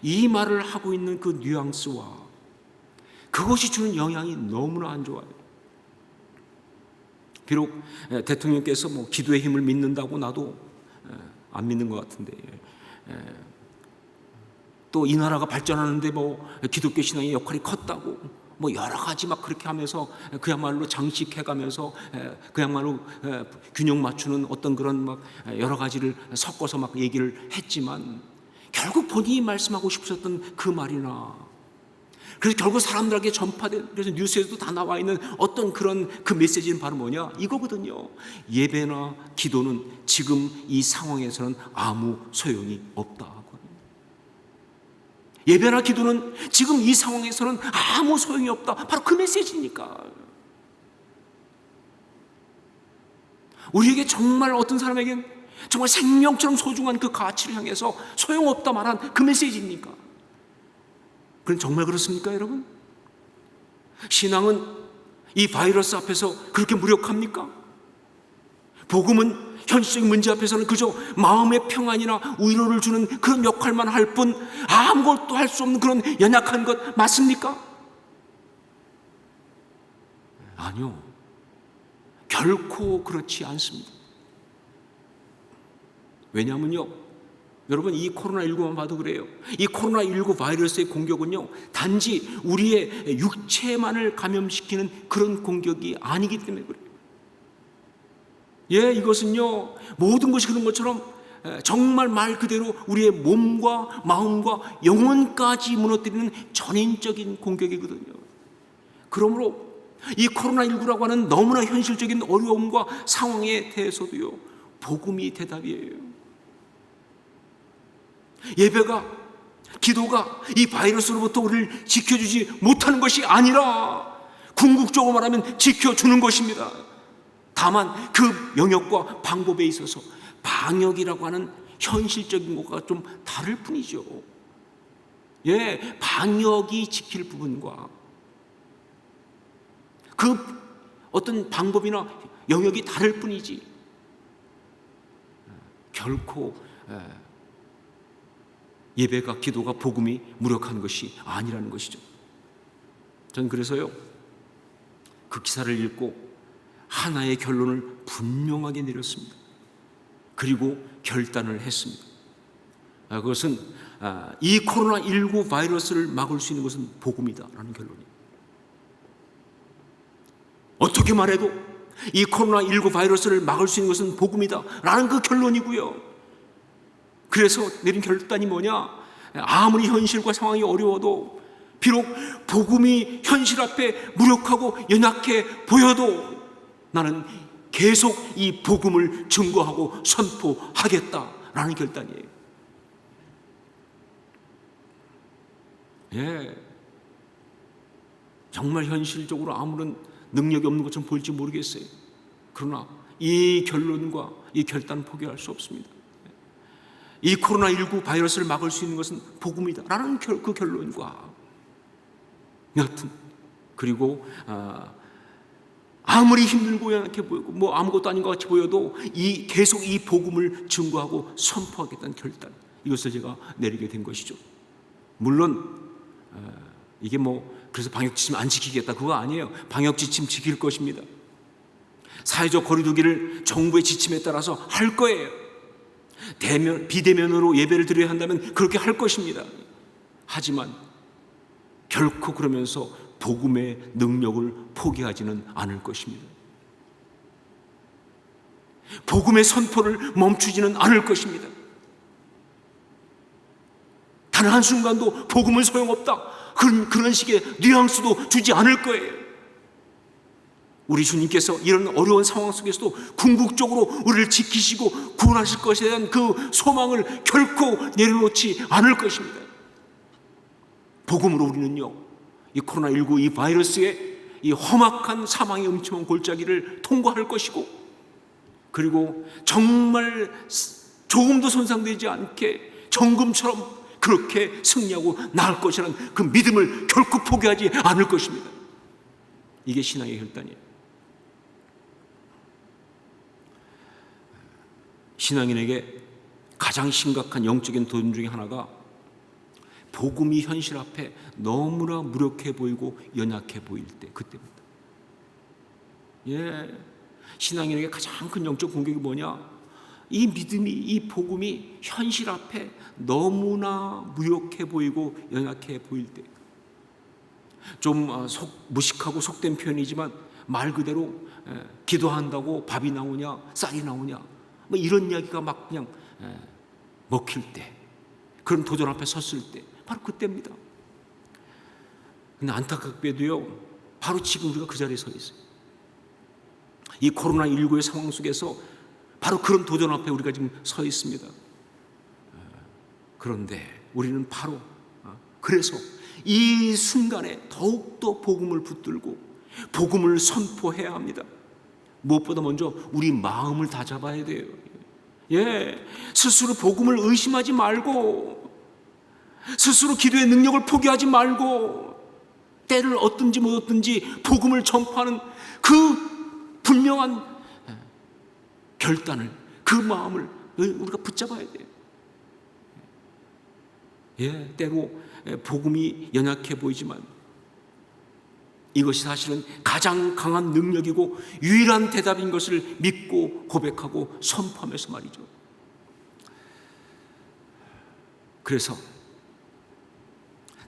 이 말을 하고 있는 그 뉘앙스와 그것이 주는 영향이 너무나 안 좋아요. 비록 대통령께서 뭐 기도의 힘을 믿는다고 나도 안 믿는 것 같은데, 또 이 나라가 발전하는데 뭐 기독교 신앙의 역할이 컸다고 뭐 여러 가지 막 그렇게 하면서 그야말로 장식해가면서 그야말로 균형 맞추는 어떤 그런 막 여러 가지를 섞어서 막 얘기를 했지만, 결국 본인이 말씀하고 싶으셨던 그 말이나, 그래서 결국 사람들에게 전파된, 그래서 뉴스에도 다 나와 있는 어떤 그런 그 메시지는 바로 뭐냐, 이거거든요. 예배나 기도는 지금 이 상황에서는 아무 소용이 없다. 예배나 기도는 지금 이 상황에서는 아무 소용이 없다. 바로 그 메시지니까. 우리에게 정말 어떤 사람에겐 정말 생명처럼 소중한 그 가치를 향해서 소용없다 말한 그 메시지입니까? 그건 정말 그렇습니까, 여러분? 신앙은 이 바이러스 앞에서 그렇게 무력합니까? 복음은 현실적인 문제 앞에서는 그저 마음의 평안이나 위로를 주는 그런 역할만 할 뿐 아무것도 할 수 없는 그런 연약한 것 맞습니까? 아니요. 결코 그렇지 않습니다. 왜냐하면요, 여러분, 이 코로나19만 봐도 그래요. 이 코로나19 바이러스의 공격은요, 단지 우리의 육체만을 감염시키는 그런 공격이 아니기 때문에 그래요. 이것은요, 모든 것이 그런 것처럼 정말 말 그대로 우리의 몸과 마음과 영혼까지 무너뜨리는 전인적인 공격이거든요. 그러므로 이 코로나19라고 하는 너무나 현실적인 어려움과 상황에 대해서도요, 복음이 대답이에요. 예배가, 기도가 이 바이러스로부터 우리를 지켜주지 못하는 것이 아니라 궁극적으로 말하면 지켜주는 것입니다. 다만 그 영역과 방법에 있어서 방역이라고 하는 현실적인 것과 좀 다를 뿐이죠. 방역이 지킬 부분과 그 어떤 방법이나 영역이 다를 뿐이지 결코 예배가, 기도가, 복음이 무력한 것이 아니라는 것이죠. 저는 그래서요, 그 기사를 읽고 하나의 결론을 분명하게 내렸습니다. 그리고 결단을 했습니다. 그것은 이 코로나19 바이러스를 막을 수 있는 것은 복음이다라는 결론이에요. 어떻게 말해도 이 코로나19 바이러스를 막을 수 있는 것은 복음이다라는 그 결론이고요. 그래서 내린 결단이 뭐냐? 아무리 현실과 상황이 어려워도, 비록 복음이 현실 앞에 무력하고 연약해 보여도 나는 계속 이 복음을 증거하고 선포하겠다라는 결단이에요. 정말 현실적으로 아무런 능력이 없는 것처럼 보일지 모르겠어요. 그러나 이 결론과 이 결단은 포기할 수 없습니다. 이 코로나19 바이러스를 막을 수 있는 것은 복음이다라는 그 결론과 여하튼, 그리고 아무리 힘들고 연약해 보이고 뭐 아무것도 아닌 것 같이 보여도 계속 이 복음을 증거하고 선포하겠다는 결단, 이것을 제가 내리게 된 것이죠. 물론 이게 뭐 그래서 방역지침 안 지키겠다, 그거 아니에요. 방역지침 지킬 것입니다. 사회적 거리두기를 정부의 지침에 따라서 할 거예요. 비대면으로 예배를 드려야 한다면 그렇게 할 것입니다. 하지만 결코 그러면서 복음의 능력을 포기하지는 않을 것입니다. 복음의 선포를 멈추지는 않을 것입니다. 단 한순간도 복음은 소용없다, 그런 식의 뉘앙스도 주지 않을 거예요. 우리 주님께서 이런 어려운 상황 속에서도 궁극적으로 우리를 지키시고 구원하실 것에 대한 그 소망을 결코 내려놓지 않을 것입니다. 복음으로 우리는요, 이 코로나19 이 바이러스의 이 험악한 사망의 음침한 골짜기를 통과할 것이고, 그리고 정말 조금도 손상되지 않게 정금처럼 그렇게 승리하고 나을 것이라는 그 믿음을 결코 포기하지 않을 것입니다. 이게 신앙의 결단이에요. 신앙인에게 가장 심각한 영적인 도전 중에 하나가 복음이 현실 앞에 너무나 무력해 보이고 연약해 보일 때, 그때입니다. 신앙인에게 가장 큰 영적 공격이 뭐냐? 이 믿음이, 이 복음이 현실 앞에 너무나 무력해 보이고 연약해 보일 때, 좀 무식하고 속된 표현이지만 말 그대로 기도한다고 밥이 나오냐 쌀이 나오냐 뭐 이런 이야기가 막 그냥 먹힐 때, 그런 도전 앞에 섰을 때, 바로 그때입니다. 근데 안타깝게도요, 바로 지금 우리가 그 자리에 서 있어요. 이 코로나19의 상황 속에서 바로 그런 도전 앞에 우리가 지금 서 있습니다. 그런데 우리는 바로 그래서 이 순간에 더욱더 복음을 붙들고 복음을 선포해야 합니다. 무엇보다 먼저 우리 마음을 다잡아야 돼요. 스스로 복음을 의심하지 말고, 스스로 기도의 능력을 포기하지 말고, 때를 얻든지 못 얻든지 복음을 전파하는 그 분명한 결단을, 그 마음을 우리가 붙잡아야 돼요. 때로 복음이 연약해 보이지만 이것이 사실은 가장 강한 능력이고 유일한 대답인 것을 믿고 고백하고 선포하면서 말이죠. 그래서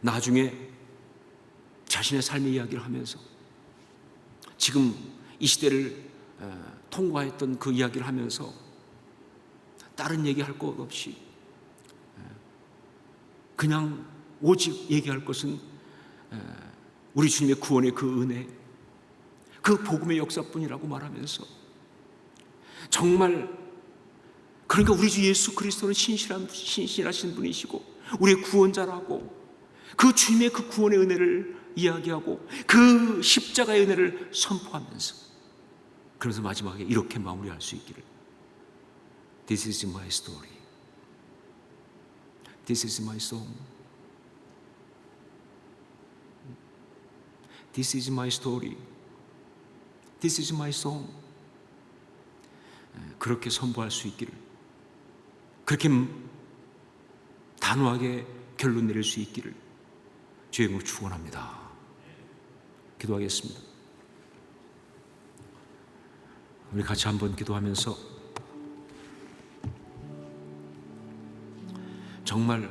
나중에 자신의 삶의 이야기를 하면서 지금 이 시대를 통과했던 그 이야기를 하면서 다른 얘기할 것 없이 그냥 오직 얘기할 것은 우리 주님의 구원의 그 은혜, 그 복음의 역사뿐이라고 말하면서, 정말 그러니까 우리 주 예수 그리스도는 신실하신 분이시고 우리의 구원자라고, 그 주님의 그 구원의 은혜를 이야기하고 그 십자가의 은혜를 선포하면서, 그래서 마지막에 이렇게 마무리할 수 있기를. This is my story. This is my song. This is my story. This is my song. 그렇게 선포할 수 있기를, 그렇게 단호하게 결론 내릴 수 있기를 주의 이름으로 축원합니다. 기도하겠습니다. 우리 같이 한번 기도하면서 정말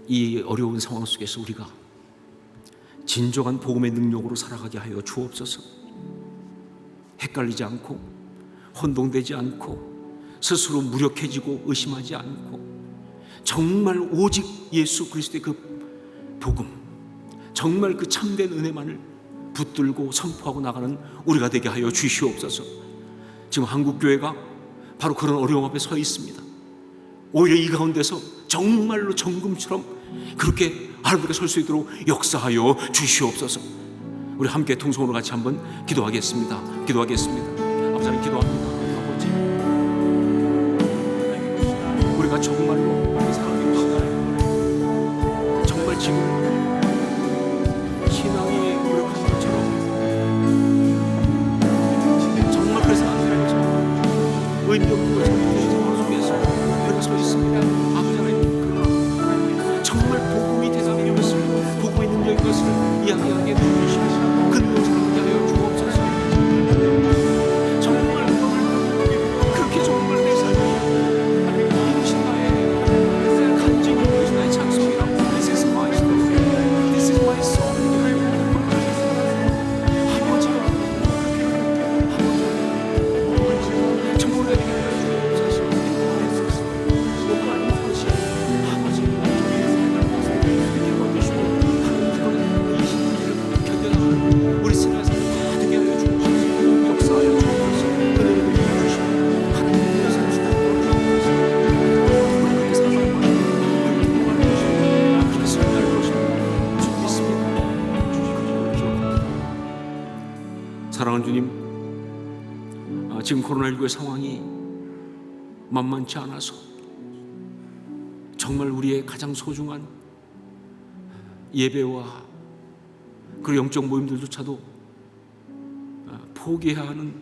이 어려운 상황 속에서 우리가 진정한 복음의 능력으로 살아가게 하여 주옵소서. 헷갈리지 않고 혼동되지 않고 스스로 무력해지고 의심하지 않고 정말 오직 예수 그리스도의 그 복음, 정말 그 참된 은혜만을 붙들고 선포하고 나가는 우리가 되게 하여 주시옵소서. 지금 한국교회가 바로 그런 어려움 앞에 서 있습니다. 오히려 이 가운데서 정말로 정금처럼 그렇게 하나님께 설 수 있도록 역사하여 주시옵소서. 우리 함께 통성으로 같이 한번 기도하겠습니다. 기도하겠습니다. 아버지 하나님 기도합니다. 아버지, 우리가 정말로 사랑의 시간에 정말 지금 신앙이 무력한 것처럼 정말 그래서 안 되는 것처럼 의미 없는 것처럼 상황 속에서 우리가 서 있습니다. 아버지 하나님, 그러나 정말 복음이 대답인 것을, 복음의 능력인 것을 이야기하게 해주시옵소서. 그 능력을 하게 하여 주옵소서. 지금 코로나19의 상황이 만만치 않아서 정말 우리의 가장 소중한 예배와 그 영적 모임들조차도 포기해야 하는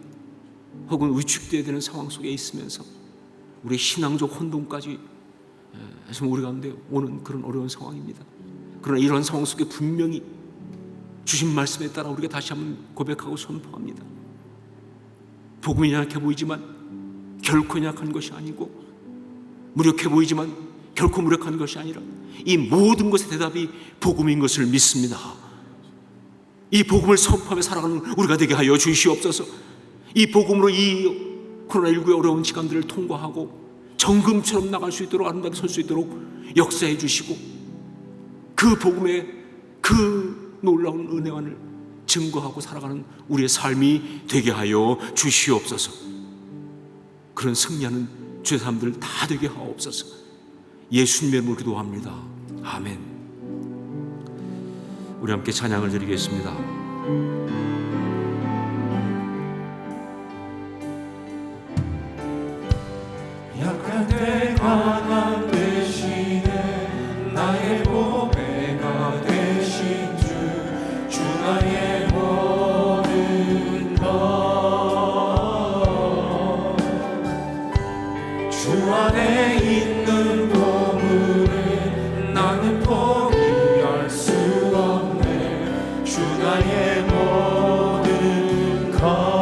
혹은 위축되어야 되는 상황 속에 있으면서 우리의 신앙적 혼돈까지 우리 가운데 오는 그런 어려운 상황입니다. 그러나 이런 상황 속에 분명히 주신 말씀에 따라 우리가 다시 한번 고백하고 선포합니다. 복음이 연약해 보이지만 결코 연약한 것이 아니고, 무력해 보이지만 결코 무력한 것이 아니라 이 모든 것의 대답이 복음인 것을 믿습니다. 이 복음을 선포하며 살아가는 우리가 되게 하여 주시옵소서. 이 복음으로 이 코로나19의 어려운 시간들을 통과하고 정금처럼 나갈 수 있도록, 아름답게 설 수 있도록 역사해 주시고, 그 복음의 그 놀라운 은혜만을 증거하고 살아가는 우리의 삶이 되게 하여 주시옵소서. 그런 승리하는 주의 사람들 다 되게 하옵소서. 예수님의 이름으로 기도합니다. 아멘. 우리 함께 찬양을 드리겠습니다. 약할 때 강한 대신에 나의 보배가 되신 주 나의 모든 것, 주 안에 있는 보물을 나는 포기할 수 없네. 주 나의 모든 것,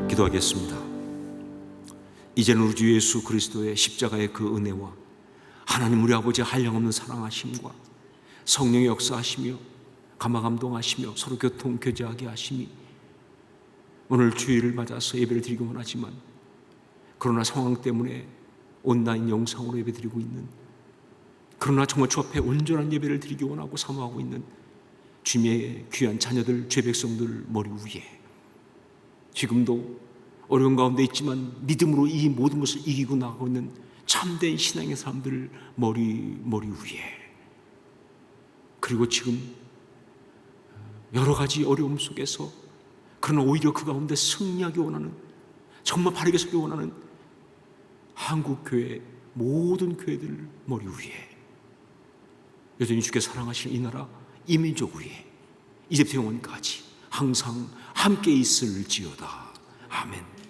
기도하겠습니다. 이제는 우리 주 예수 그리스도의 십자가의 그 은혜와 하나님 우리 아버지의 한량없는 사랑하심과 성령의 역사하시며 감화감동하시며 서로 교통 교제하게 하심이 오늘 주일을 맞아서 예배를 드리기 원하지만 그러나 상황 때문에 온라인 영상으로 예배드리고 있는, 그러나 정말 주 앞에 온전한 예배를 드리기 원하고 사모하고 있는 주님의 귀한 자녀들, 죄 백성들 머리 위에 지금도 어려운 가운데 있지만 믿음으로 이 모든 것을 이기고 나가고 있는 참된 신앙의 사람들 머리 위에, 그리고 지금 여러 가지 어려움 속에서 그러나 오히려 그 가운데 승리하기 원하는, 정말 바르게 서기 원하는 한국교회 모든 교회들 머리 위에, 여전히 주께 사랑하시는 이 나라 이 민족 위에 이제부터 영원까지 항상 함께 있을지어다. 아멘.